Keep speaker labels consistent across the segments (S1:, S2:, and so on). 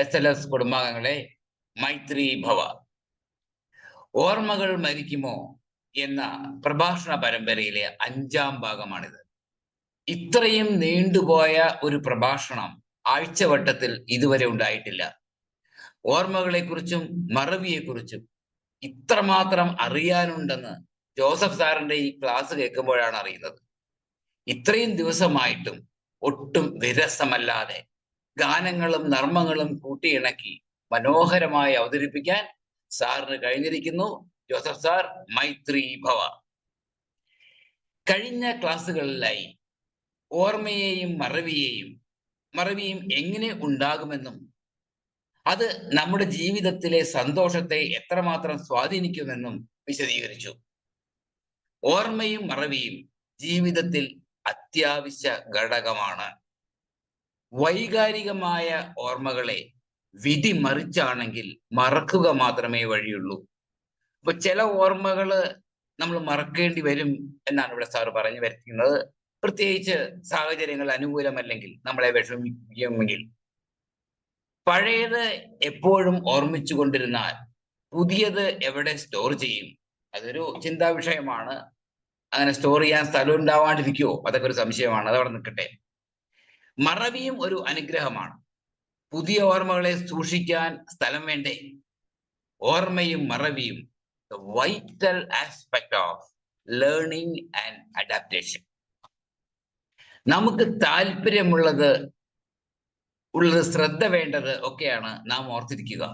S1: SLS കുടുംബാംഗങ്ങളെ, മൈത്രി ഭവ. ഓർമ്മകൾ മരിക്കുമോ എന്ന പ്രഭാഷണ പരമ്പരയിലെ 5-ാം ഭാഗമാണിത്. ഇത്രയും നീണ്ടുപോയ ഒരു പ്രഭാഷണം ആഴ്ചവട്ടത്തിൽ ഇതുവരെ ഉണ്ടായിട്ടില്ല. ഓർമ്മകളെക്കുറിച്ചും മറവിയെക്കുറിച്ചും ഇത്രമാത്രം അറിയാനുണ്ടെന്ന് ജോസഫ് സാറിന്റെ ഈ ക്ലാസ് കേൾക്കുമ്പോഴാണ് അറിയുന്നത്. ഇത്രയും ദിവസമായിട്ടും ഒട്ടും വിരസമല്ലാതെ ഗാനങ്ങളും നർമ്മങ്ങളും കൂട്ടിയിണക്കി മനോഹരമായി അവതരിപ്പിക്കാൻ സാറിന് കഴിഞ്ഞിരിക്കുന്നു. ജോസഫ് സാർ, മൈത്രി ഭവ. കഴിഞ്ഞ ക്ലാസ്സുകളിലായി ഓർമ്മയെയും മറവിയും എങ്ങനെ ഉണ്ടാകുമെന്നും അത് നമ്മുടെ ജീവിതത്തിലെ സന്തോഷത്തെ എത്രമാത്രം സ്വാധീനിക്കുമെന്നും വിശദീകരിച്ചു. ഓർമ്മയും മറവിയും ജീവിതത്തിൽ അത്യാവശ്യ ഘടകമാണ്. വൈകാരികമായ ഓർമ്മകളെ വിധി മറിച്ചാണെങ്കിൽ മറക്കുക മാത്രമേ വഴിയുള്ളൂ. അപ്പൊ ചില ഓർമ്മകള് നമ്മൾ മറക്കേണ്ടി വരും എന്നാണ് ഇവിടെ സാറ് പറഞ്ഞു വരുത്തുന്നത്. പ്രത്യേകിച്ച് സാഹചര്യങ്ങൾ അനുകൂലമല്ലെങ്കിൽ, നമ്മളെ വിഷമിക്കുമെങ്കിൽ. പഴയത് എപ്പോഴും ഓർമ്മിച്ചു കൊണ്ടിരുന്നാൽ പുതിയത് എവിടെ സ്റ്റോർ ചെയ്യും? അതൊരു ചിന്താ വിഷയമാണ്. അങ്ങനെ സ്റ്റോർ ചെയ്യാൻ സ്ഥലം ഉണ്ടാവാണ്ടിരിക്കുമോ? അതൊക്കെ ഒരു സംശയമാണ്. അതവിടെ നിൽക്കട്ടെ. മറവിയും ഒരു അനുഗ്രഹമാണ്. പുതിയ ഓർമ്മകളെ സൂക്ഷിക്കാൻ സ്ഥലം വേണ്ടേ? ഓർമ്മയും മറവിയും vital aspect of learning and adaptation. നമുക്ക് താല്പര്യമുള്ളത് ശ്രദ്ധ വേണ്ടത് ഒക്കെയാണ് നാം ഓർത്തിരിക്കുക.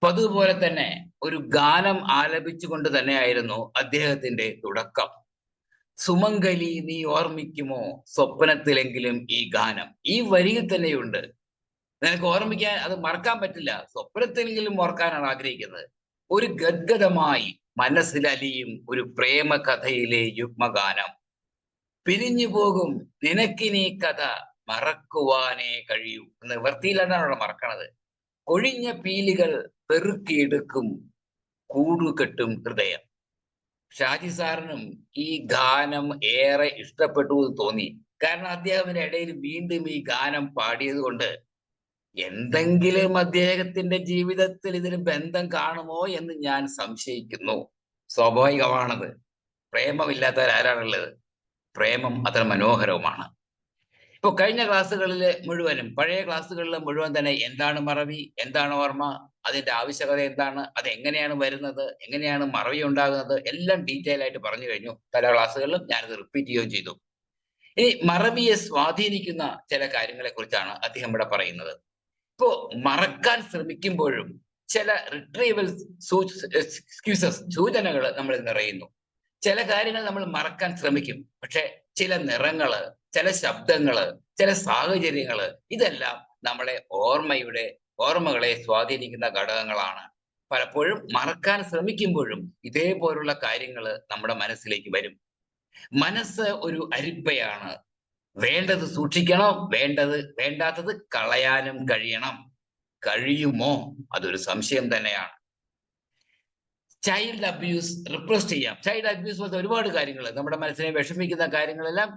S1: അതുപോലെ തന്നെ ഒരു ഗാനം ആലപിച്ചുകൊണ്ട് തന്നെയായിരുന്നു അദ്ദേഹത്തിന്റെ തുടക്കം. സുമംഗലി നീ ഓർമ്മിക്കുമോ സ്വപ്നത്തിലെങ്കിലും ഈ ഗാനം. ഈ വരിയിൽ തന്നെയുണ്ട്. നിനക്ക് ഓർമ്മിക്കാൻ, അത് മറക്കാൻ പറ്റില്ല, സ്വപ്നത്തിലെങ്കിലും ഓർക്കാനാണ് ആഗ്രഹിക്കുന്നത്. ഒരു ഗദ്ഗതമായി മനസ്സിലലിയും ഒരു പ്രേമ കഥയിലെ യുഗ്മഗാനം. പിരിഞ്ഞു പോകും നിനക്കിനീ കഥ മറക്കുവാനേ കഴിയൂ. നിവൃത്തിയിലാണ് അവിടെ മറക്കണത്. ഒഴിഞ്ഞ പീലികൾ പെറുക്കിയെടുക്കും കൂടുകെട്ടും ഹൃദയം. ഷാജി സാറിനും ഈ ഗാനം ഏറെ ഇഷ്ടപ്പെട്ടു എന്ന് തോന്നി. കാരണം അദ്ദേഹത്തിന്റെ ഇടയിൽ വീണ്ടും ഈ ഗാനം പാടിയത് കൊണ്ട് എന്തെങ്കിലും അദ്ദേഹത്തിന്റെ ജീവിതത്തിൽ ഇതിന് ബന്ധം കാണുമോ എന്ന് ഞാൻ സംശയിക്കുന്നു. സ്വാഭാവികമാണത്. പ്രേമമില്ലാത്തവരാരാണുള്ളത്? പ്രേമം അത്ര മനോഹരവുമാണ്. ഇപ്പൊ കഴിഞ്ഞ ക്ലാസ്സുകളിൽ മുഴുവനും, പഴയ ക്ലാസ്സുകളിൽ മുഴുവൻ തന്നെ എന്താണ് മറവി, എന്താണ് ഓർമ്മ, അതിന്റെ ആവശ്യകത എന്താണ്, അത് എങ്ങനെയാണ് വരുന്നത്, എങ്ങനെയാണ് മറവി ഉണ്ടാകുന്നത്, എല്ലാം ഡീറ്റെയിൽ ആയിട്ട് പറഞ്ഞു കഴിഞ്ഞു. പല ക്ലാസ്സുകളിലും ഞാനത് റിപ്പീറ്റ് ചെയ്യുകയും ചെയ്തു. ഇനി മറവിയെ സ്വാധീനിക്കുന്ന ചില കാര്യങ്ങളെ കുറിച്ചാണ് അദ്ദേഹം ഇവിടെ പറയുന്നത്. ഇപ്പോ മറക്കാൻ ശ്രമിക്കുമ്പോഴും ചില റിട്രീവൽ സൂചനകൾ നമ്മളിൽ നിറയുന്നു. ചില കാര്യങ്ങൾ നമ്മൾ മറക്കാൻ ശ്രമിക്കും, പക്ഷെ ചില നിറങ്ങള്, ചില ശബ്ദങ്ങള്, ചില സാഹചര്യങ്ങള്, ഇതെല്ലാം നമ്മളെ ഓർമ്മകളെ സ്വാധീനിക്കുന്ന ഘടകങ്ങളാണ്. പലപ്പോഴും മറക്കാൻ ശ്രമിക്കുമ്പോഴും ഇതേപോലുള്ള കാര്യങ്ങൾ നമ്മുടെ മനസ്സിലേക്ക് വരും. മനസ്സ് ഒരു അരിപ്പയാണ്. വേണ്ടത് സൂക്ഷിക്കണം, വേണ്ടാത്തത് കളയാനും കഴിയണം. കഴിയുമോ? അതൊരു സംശയം തന്നെയാണ്. ചൈൽഡ് അബ്യൂസ് റിപ്രസ് ചെയ്യാം. ചൈൽഡ് അബ്യൂസ് പോലത്തെ ഒരുപാട് കാര്യങ്ങൾ, നമ്മുടെ മനസ്സിനെ വിഷമിക്കുന്ന കാര്യങ്ങളെല്ലാം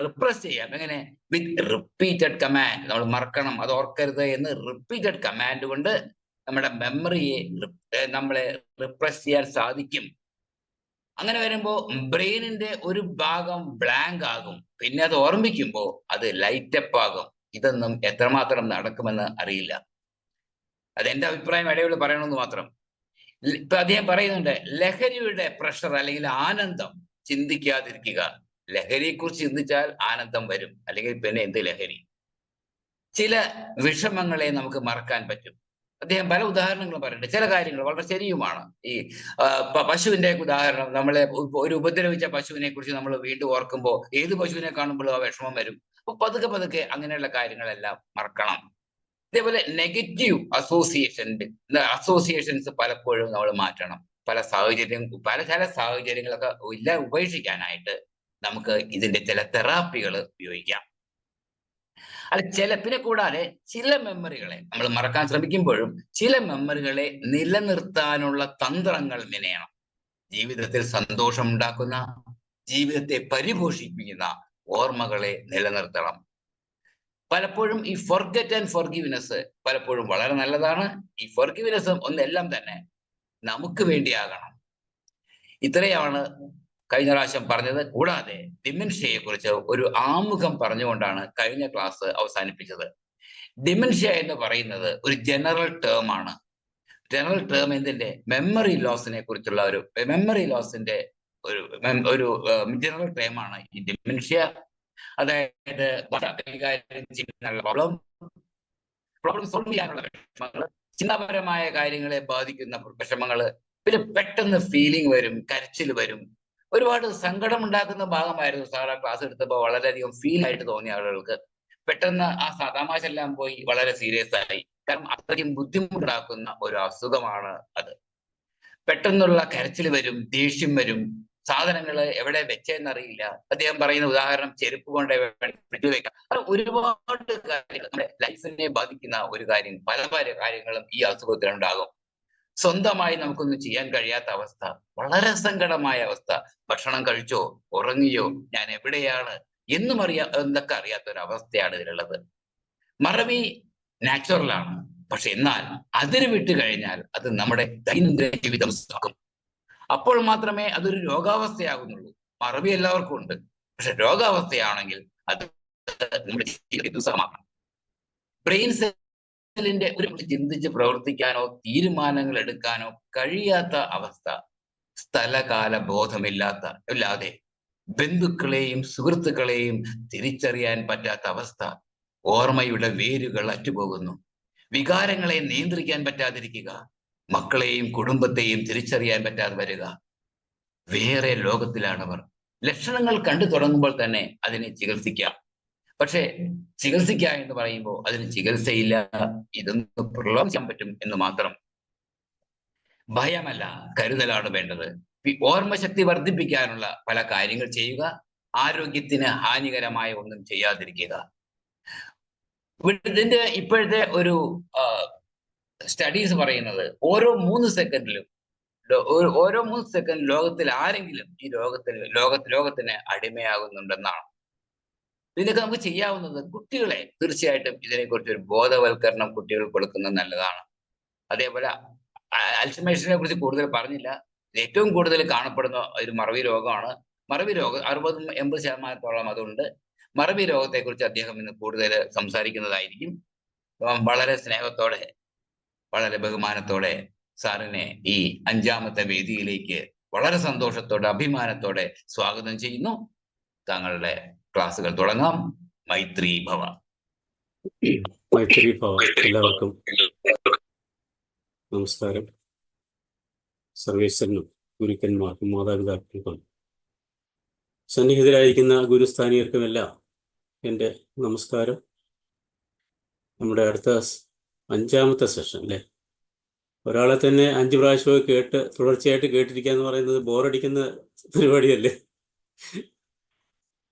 S1: റിപ്രസ് ചെയ്യാം. എങ്ങനെ? വിത്ത് റിപ്പീറ്റഡ് കമാൻഡ്. നമ്മൾ മറക്കണം, അത് ഓർക്കരുത് എന്ന് റിപ്പീറ്റഡ് കമാൻഡ് കൊണ്ട് നമ്മുടെ മെമ്മറിയെ നമ്മളെ റിപ്രസ് ചെയ്യാൻ സാധിക്കും. അങ്ങനെ വരുമ്പോ ബ്രെയിനിന്റെ ഒരു ഭാഗം ബ്ലാങ്ക് ആകും. പിന്നെ അത് ഓർമ്മിക്കുമ്പോ അത് ലൈറ്റപ്പ് ആകും. ഇതൊന്നും എത്രമാത്രം നടക്കുമെന്ന് അറിയില്ല. അതെന്റെ അഭിപ്രായം ഇടയിൽ പറയണമെന്ന് മാത്രം. ഇപ്പൊ അദ്ദേഹം പറയുന്നുണ്ട്, ലഹരിയുടെ പ്രഷർ അല്ലെങ്കിൽ ആനന്ദം ചിന്തിക്കാതിരിക്കുക. ലഹരിയെ കുറിച്ച് ചിന്തിച്ചാൽ ആനന്ദം വരും, അല്ലെങ്കിൽ പിന്നെ എന്ത് ലഹരി? ചില വിഷമങ്ങളെ നമുക്ക് മറക്കാൻ പറ്റും. അദ്ദേഹം പല ഉദാഹരണങ്ങളും പറയുന്നുണ്ട്. ചില കാര്യങ്ങൾ വളരെ ശരിയുമാണ്. ഈ പശുവിന്റെ ഉദാഹരണം, നമ്മളെ ഒരു ഉപദ്രവിച്ച പശുവിനെ കുറിച്ച് നമ്മൾ വീണ്ടും ഓർക്കുമ്പോൾ ഏത് പശുവിനെ കാണുമ്പോഴും ആ വിഷമം വരും. അപ്പൊ പതുക്കെ അങ്ങനെയുള്ള കാര്യങ്ങളെല്ലാം മറക്കണം. ഇതേപോലെ നെഗറ്റീവ് അസോസിയേഷൻസ് പലപ്പോഴും നമ്മൾ മാറ്റണം. ചില സാഹചര്യങ്ങളൊക്കെ ഉപേക്ഷിക്കാനായിട്ട് നമുക്ക് ഇതിന്റെ ചില തെറാപ്പികൾ ഉപയോഗിക്കാം. പിന്നെ കൂടാതെ ചില മെമ്മറികളെ നമ്മൾ മറക്കാൻ ശ്രമിക്കുമ്പോഴും ചില മെമ്മറികളെ നിലനിർത്താനുള്ള തന്ത്രങ്ങൾ മെനയണം. ജീവിതത്തിൽ സന്തോഷം ഉണ്ടാക്കുന്ന, ജീവിതത്തെ പരിപോഷിപ്പിക്കുന്ന ഓർമ്മകളെ നിലനിർത്തണം. പലപ്പോഴും ഈ ഫോർഗെറ്റ് ആൻഡ് ഫോർഗിവ്നെസ് പലപ്പോഴും വളരെ നല്ലതാണ്. ഈ ഫോർഗിവ്നെസ്സും ഒന്നെല്ലാം തന്നെ നമുക്ക് വേണ്ടിയാകണം. ഇത്രയാണ് കഴിഞ്ഞ പ്രാവശ്യം പറഞ്ഞത്. കൂടാതെ ഡിമെൻഷ്യയെ കുറിച്ച് ഒരു ആമുഖം പറഞ്ഞുകൊണ്ടാണ് കഴിഞ്ഞ ക്ലാസ് അവസാനിപ്പിച്ചത്. ഡിമെൻഷ്യ എന്ന് പറയുന്നത് ഒരു ജനറൽ ടേം ആണ്. ജനറൽ ടേം എന്തിന്റെ? മെമ്മറി ലോസിനെ കുറിച്ചുള്ള ഒരു മെമ്മറി ലോസിന്റെ ഒരു ജനറൽ ടേം ആണ് ഈ ഡിമെൻഷ്യ. അതായത് കൈകാര്യം ചെയ്യാനുള്ള പ്രോബ്ലം സോൾവ് ചെയ്യാനുള്ള വിഷമങ്ങൾ, ചിന്താപരമായ കാര്യങ്ങളെ ബാധിക്കുന്ന വിഷമങ്ങള്, പിന്നെ പെട്ടെന്ന് ഫീലിംഗ് വരും, കരച്ചിൽ വരും. ഒരുപാട് സങ്കടം ഉണ്ടാക്കുന്ന ഭാഗമായിരുന്നു സാർ ആ ക്ലാസ് എടുത്തപ്പോൾ. വളരെയധികം ഫീൽ ആയിട്ട് തോന്നിയ ആളുകൾക്ക് പെട്ടെന്ന് ആ തമാശ എല്ലാം പോയി വളരെ സീരിയസ് ആയി. കാരണം അത്രയും ബുദ്ധിമുട്ടുണ്ടാക്കുന്ന ഒരു അസുഖമാണ് അത്. പെട്ടെന്നുള്ള കരച്ചിൽ വരും, ദേഷ്യം വരും, സാധനങ്ങൾ എവിടെ വെച്ചെന്നറിയില്ല. അദ്ദേഹം പറയുന്ന ഉദാഹരണം ചെരുപ്പ് കൊണ്ട് വെക്കാം. ഒരുപാട് കാര്യങ്ങൾ നമ്മുടെ ലൈഫിനെ ബാധിക്കുന്ന ഒരു കാര്യം, പല പല കാര്യങ്ങളും ഈ അസുഖത്തിനുണ്ടാകും. സ്വന്തമായി നമുക്കൊന്നും ചെയ്യാൻ കഴിയാത്ത അവസ്ഥ, വളരെ സങ്കടമായ അവസ്ഥ. ഭക്ഷണം കഴിച്ചോ, ഉറങ്ങിയോ, ഞാൻ എവിടെയാണ് എന്നും എന്നൊക്കെ അറിയാത്ത ഒരു അവസ്ഥയാണ് ഇതിലുള്ളത്. മറവി നാച്ചുറലാണ്, പക്ഷെ എന്നാൽ അതിന് വിട്ടു കഴിഞ്ഞാൽ അത് നമ്മുടെ ദൈനംദിന ജീവിതം ആക്കും. അപ്പോൾ മാത്രമേ അതൊരു രോഗാവസ്ഥയാകുന്നുള്ളൂ. മറവി എല്ലാവർക്കും ഉണ്ട്, പക്ഷെ രോഗാവസ്ഥയാണെങ്കിൽ അത് നമ്മുടെ ജീവിതത്തെ ദുസ്സഹമാക്കണം. ബ്രെയിൻ സെല്ലിന്റെ ഒരു ചിന്തിച്ച് പ്രവർത്തിക്കാനോ തീരുമാനങ്ങൾ എടുക്കാനോ കഴിയാത്ത അവസ്ഥ, സ്ഥലകാല ബോധമില്ലാതെ ബന്ധുക്കളെയും സുഹൃത്തുക്കളെയും തിരിച്ചറിയാൻ പറ്റാത്ത അവസ്ഥ, ഓർമ്മയുടെ വേരുകൾ അറ്റുപോകുന്നു, വികാരങ്ങളെ നിയന്ത്രിക്കാൻ പറ്റാതിരിക്കുക, മക്കളെയും കുടുംബത്തെയും തിരിച്ചറിയാൻ പറ്റാതെ വരിക. വേറെ ലോകത്തിലാണവർ. ലക്ഷണങ്ങൾ കണ്ടു തുടങ്ങുമ്പോൾ തന്നെ അതിനെ ചികിത്സിക്കാം. പക്ഷെ ചികിത്സിക്കുക എന്ന് പറയുമ്പോൾ അതിന് ചികിത്സയില്ല, ഇതൊന്ന് പ്രലോഭിക്കാൻ പറ്റും എന്ന് മാത്രം. ഭയമല്ല, കരുതലാണ് വേണ്ടത്. ഓർമ്മശക്തി വർദ്ധിപ്പിക്കാനുള്ള പല കാര്യങ്ങൾ ചെയ്യുക, ആരോഗ്യത്തിന് ഹാനികരമായ ഒന്നും ചെയ്യാതിരിക്കുക. ഇതിന്റെ ഇപ്പോഴത്തെ ഒരു സ്റ്റഡീസ് പറയുന്നത് ഓരോ 3 സെക്കൻഡിലും ലോകത്തിൽ ആരെങ്കിലും ഈ ലോകത്തിന് അടിമയാകുന്നുണ്ടെന്നാണ്. ഇതിനൊക്കെ നമുക്ക് ചെയ്യാവുന്നത് കുട്ടികളെ തീർച്ചയായിട്ടും ഇതിനെക്കുറിച്ച് ഒരു ബോധവൽക്കരണം കുട്ടികൾക്ക് കൊടുക്കുന്നത് നല്ലതാണ്. അതേപോലെ അൽഷിമേഴ്സിനെ കുറിച്ച് കൂടുതൽ പറഞ്ഞില്ല. ഏറ്റവും കൂടുതൽ കാണപ്പെടുന്ന ഒരു മറവി രോഗമാണ്. മറവി രോഗം 60-80% അതുണ്ട്. മറവി രോഗത്തെക്കുറിച്ച് അദ്ദേഹം ഇന്ന് കൂടുതൽ സംസാരിക്കുന്നതായിരിക്കും. വളരെ സ്നേഹത്തോടെ, വളരെ ബഹുമാനത്തോടെ സാറിനെ ഈ 5ാമത്തെ വേദിയിലേക്ക് വളരെ സന്തോഷത്തോടെ, അഭിമാനത്തോടെ സ്വാഗതം ചെയ്യുന്നു. താങ്കളുടെ ക്ലാസ്സുകൾ തുടങ്ങാം. മൈത്രി ഭവ.
S2: മൈത്രി ഭവ. എല്ലാവർക്കും നമസ്കാരം. സർവേശ്വരനും ഗുരുക്കന്മാർക്കും മാതാപിതാക്കൾക്കും സന്നിഹിതരായിരിക്കുന്ന ഗുരുസ്ഥാനീയർക്കുമെല്ലാം എൻ്റെ നമസ്കാരം. നമ്മുടെ അടുത്ത 5ാമത്തെ സെഷൻ അല്ലേ, ഒരാളെ തന്നെ 5 പ്രാവശ്യമൊക്കെ തുടർച്ചയായിട്ട് കേട്ടിരിക്കുക എന്ന് പറയുന്നത് ബോറടിക്കുന്ന പരിപാടിയല്ലേ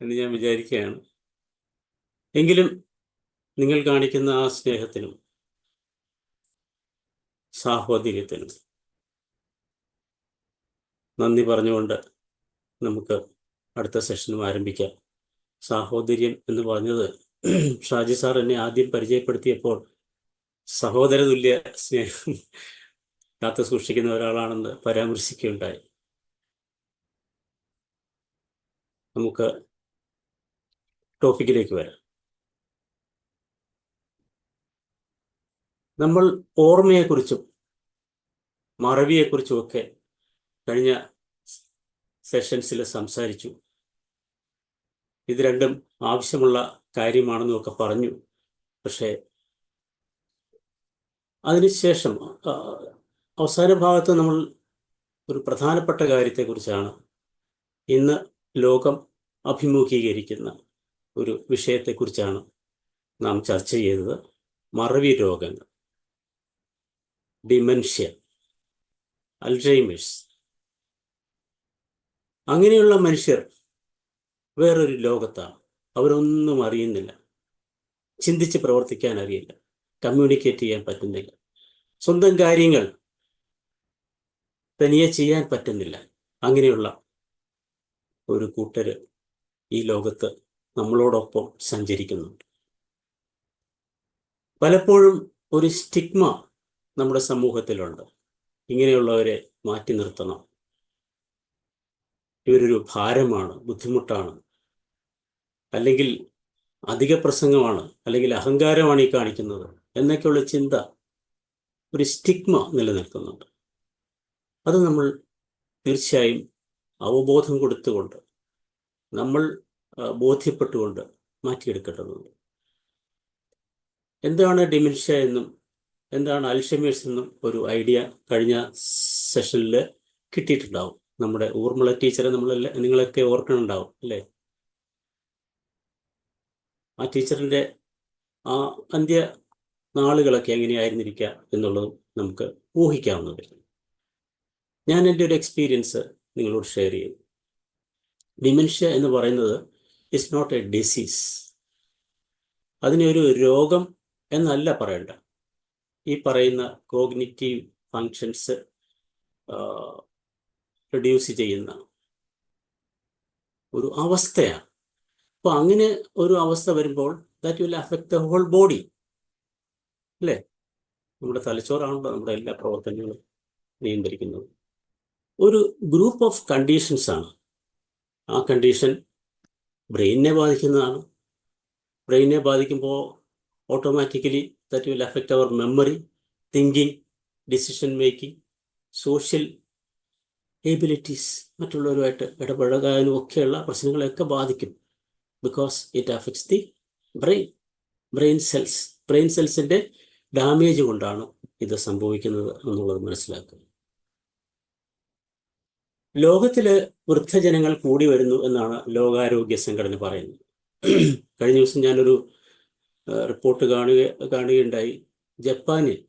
S2: എന്ന് ഞാൻ വിചാരിക്കുകയാണ്. എങ്കിലും നിങ്ങൾ കാണിക്കുന്ന ആ സ്നേഹത്തിനും സാഹോദര്യത്തിനും നന്ദി പറഞ്ഞുകൊണ്ട് നമുക്ക് അടുത്ത സെഷനും ആരംഭിക്കാം. സാഹോദര്യം എന്ന് പറഞ്ഞത് ഷാജി സാർ എന്നെ ആദ്യം പരിചയപ്പെടുത്തിയപ്പോൾ സഹോദര തുല്യ സ്നേഹം കാത്തു സൂക്ഷിക്കുന്ന ഒരാളാണെന്ന് പരാമർശിക്കുകയുണ്ടായി. നമുക്ക് ടോപ്പിക്കിലേക്ക് വരാം. നമ്മൾ ഓർമ്മയെക്കുറിച്ചും മറവിയെക്കുറിച്ചും ഒക്കെ കഴിഞ്ഞ സെഷൻസിൽ സംസാരിച്ചു. ഇത് രണ്ടും ആവശ്യമുള്ള കാര്യമാണെന്നൊക്കെ പറഞ്ഞു. പക്ഷേ അതിനുശേഷം അവസാന ഭാഗത്ത് നമ്മൾ ഒരു പ്രധാനപ്പെട്ട കാര്യത്തെക്കുറിച്ചാണ്, ഇന്ന് ലോകം അഭിമുഖീകരിക്കുന്ന ഒരു വിഷയത്തെക്കുറിച്ചാണ് നാം ചർച്ച ചെയ്തത്. മറവി രോഗങ്ങൾ, ഡിമെൻഷ്യ, അൽസൈമേഴ്സ്. അങ്ങനെയുള്ള മനുഷ്യർ വേറൊരു ലോകത്താണ്. അവരൊന്നും അറിയുന്നില്ല, ചിന്തിച്ച് പ്രവർത്തിക്കാൻ അറിയില്ല, കമ്മ്യൂണിക്കേറ്റ് ചെയ്യാൻ പറ്റുന്നില്ല, സ്വന്തം കാര്യങ്ങൾ തനിയെ ചെയ്യാൻ പറ്റുന്നില്ല. അങ്ങനെയുള്ള ഒരു കൂട്ടര് ഈ ലോകത്ത് നമ്മളോടൊപ്പം സഞ്ചരിക്കുന്നുണ്ട്. പലപ്പോഴും ഒരു സ്റ്റിഗ്മ നമ്മുടെ സമൂഹത്തിലുണ്ട്. ഇങ്ങനെയുള്ളവരെ മാറ്റി നിർത്തണം, ഇവരൊരു ഭാരമാണ്, ബുദ്ധിമുട്ടാണ്, അല്ലെങ്കിൽ അധിക പ്രസംഗമാണ്, അല്ലെങ്കിൽ അഹങ്കാരമാണ് ഈ കാണിക്കുന്നത് എന്നൊക്കെയുള്ള ചിന്ത, ഒരു സ്റ്റിഗ്മ നിലനിൽക്കുന്നുണ്ട്. അത് നമ്മൾ തീർച്ചയായും അവബോധം കൊടുത്തുകൊണ്ട്, നമ്മൾ ബോധ്യപ്പെട്ടുകൊണ്ട് മാറ്റിയെടുക്കേണ്ടതുണ്ട്. എന്താണ് ഡിമെൻഷ്യ എന്നും എന്താണ് അൽഷൈമേഴ്സ് എന്നും ഒരു ഐഡിയ കഴിഞ്ഞ സെഷനിൽ കിട്ടിയിട്ടുണ്ടാവും. നമ്മുടെ ഊർമിള ടീച്ചറെ നിങ്ങളൊക്കെ ഓർക്കുന്നുണ്ടാവും അല്ലേ? ആ ടീച്ചറിൻ്റെ ആ അന്ത്യ നാളുകളൊക്കെ എങ്ങനെയായിരുന്നിരിക്കുക എന്നുള്ളതും നമുക്ക് ഊഹിക്കാവുന്നതേ. ഞാൻ എൻ്റെ ഒരു എക്സ്പീരിയൻസ് നിങ്ങളോട് ഷെയർ ചെയ്യും. ഡിമെൻഷ്യ എന്ന് പറയുന്നത് ഇറ്റ്സ് നോട്ട് എ ഡിസീസ്. അതിനെ ഒരു രോഗം എന്നല്ല പറയേണ്ട. ഈ പറയുന്ന കോഗ്നിറ്റീവ് ഫങ്ഷൻസ് റെഡ്യൂസ് ചെയ്യുന്ന ഒരു അവസ്ഥയാണ്. അപ്പോൾ അങ്ങനെ ഒരു അവസ്ഥ വരുമ്പോൾ that will affect the whole body അല്ലേ? നമ്മുടെ തലച്ചോറാണല്ലോ നമ്മുടെ എല്ലാ പ്രവർത്തനങ്ങളും നിയന്ത്രിക്കുന്നത്. ഒരു ഗ്രൂപ്പ് ഓഫ് കണ്ടീഷൻസ് ആണ്. ആ കണ്ടീഷൻ ബ്രെയിനിനെ ബാധിക്കുന്നതാണ്. ബ്രെയിനിനെ ബാധിക്കുമ്പോൾ automatically that will affect our memory, thinking, decision making, social abilities, മറ്റുള്ളവരുമായിട്ട് ഇടപഴകാനും ഒക്കെയുള്ള പ്രശ്നങ്ങളെയൊക്കെ ബാധിക്കും. Because it affects the brain cells. Brain സെൽസിൻ്റെ ഡാമേജ് കൊണ്ടാണ് ഇത് സംഭവിക്കുന്നത് എന്നുള്ളത് മനസ്സിലാക്കുക. ലോകത്തിൽ വൃദ്ധജനങ്ങൾ കൂടി വരുന്നു എന്നാണ് ലോകാരോഗ്യ സംഘടന പറയുന്നത്. കഴിഞ്ഞ ദിവസം ഞാനൊരു റിപ്പോർട്ട് കാണുകയുണ്ടായി. ജപ്പാനിൽ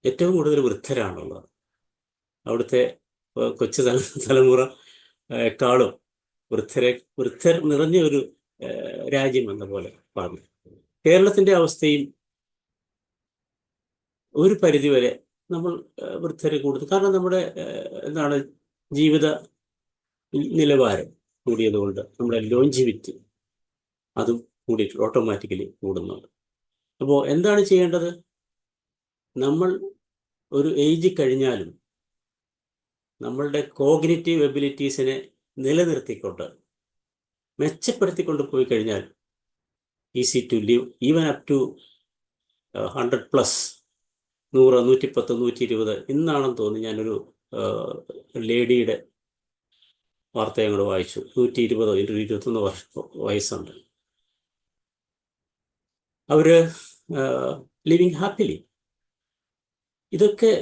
S2: ഏറ്റവും കൂടുതൽ വൃദ്ധരാണുള്ളത്. അവിടുത്തെ കൊച്ചു തലമുറ എക്കാളും വൃദ്ധർ നിറഞ്ഞ ഒരു രാജ്യം എന്ന പോലെ പറഞ്ഞു. കേരളത്തിൻ്റെ അവസ്ഥയും ഒരു പരിധിവരെ നമ്മൾ വൃദ്ധരെ കൂടുതൽ, കാരണം നമ്മുടെ ജീവിത നിലവാരം കൂടിയതുകൊണ്ട് നമ്മുടെ ലോഞ്ചിവിറ്റി അതും കൂടിയിട്ട് ഓട്ടോമാറ്റിക്കലി കൂടുന്നുണ്ട്. അപ്പോൾ എന്താണ് ചെയ്യേണ്ടത്? നമ്മൾ ഒരു ഏജ് കഴിഞ്ഞാലും നമ്മളുടെ കോഗ്നിറ്റീവ് എബിലിറ്റീസിനെ നിലനിർത്തിക്കൊണ്ട് മെച്ചപ്പെടുത്തിക്കൊണ്ട് പോയി കഴിഞ്ഞാൽ easy to live even up to 100+, 100, 110, 120. ഇന്നാണെന്ന് തോന്നി ഞാനൊരു ലേഡിയുടെ വാർത്ത ഞങ്ങൾ വായിച്ചു. 120, 121 വയസ്സുണ്ട്. അവർ ലിവിങ് ഹാപ്പിലി. ഇതൊക്കെ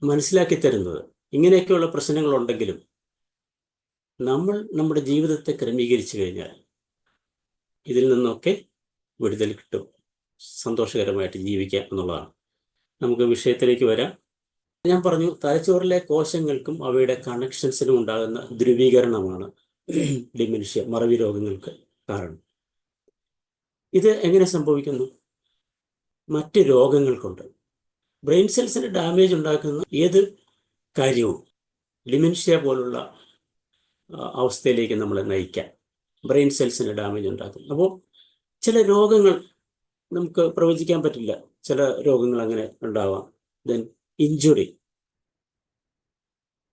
S2: മനസ്സിലാക്കി തരുന്നത്, ഇങ്ങനെയൊക്കെയുള്ള പ്രശ്നങ്ങളുണ്ടെങ്കിലും നമ്മൾ നമ്മുടെ ജീവിതത്തെ ക്രമീകരിച്ചു കഴിഞ്ഞാൽ ഇതിൽ നിന്നൊക്കെ വിടുതൽ കിട്ടും, സന്തോഷകരമായിട്ട് ജീവിക്കുക എന്നുള്ളതാണ്. നമുക്ക് വിഷയത്തിലേക്ക് വരാം. ഞാൻ പറഞ്ഞു, തലച്ചോറിലെ കോശങ്ങൾക്കും അവയുടെ കണക്ഷൻസിനും ഉണ്ടാകുന്ന ധ്രുവീകരണമാണ് ഡിമെൻഷ്യ, മറവി രോഗങ്ങൾക്ക് കാരണം. ഇത് എങ്ങനെ സംഭവിക്കുന്നു? മറ്റ് രോഗങ്ങൾ കൊണ്ട്. ബ്രെയിൻ സെൽസിന് ഡാമേജ് ഉണ്ടാക്കുന്ന ഏത് കാര്യവും ഡിമെൻഷ്യ പോലുള്ള അവസ്ഥയിലേക്ക് നമ്മളെ നയിക്കാം. ബ്രെയിൻ സെൽസിന് ഡാമേജ് ഉണ്ടാക്കും. അപ്പോൾ ചില രോഗങ്ങൾ നമുക്ക് പ്രവചിക്കാൻ പറ്റില്ല. ചില രോഗങ്ങൾ അങ്ങനെ ഉണ്ടാവാം. ദെൻ ഇഞ്ചുറി,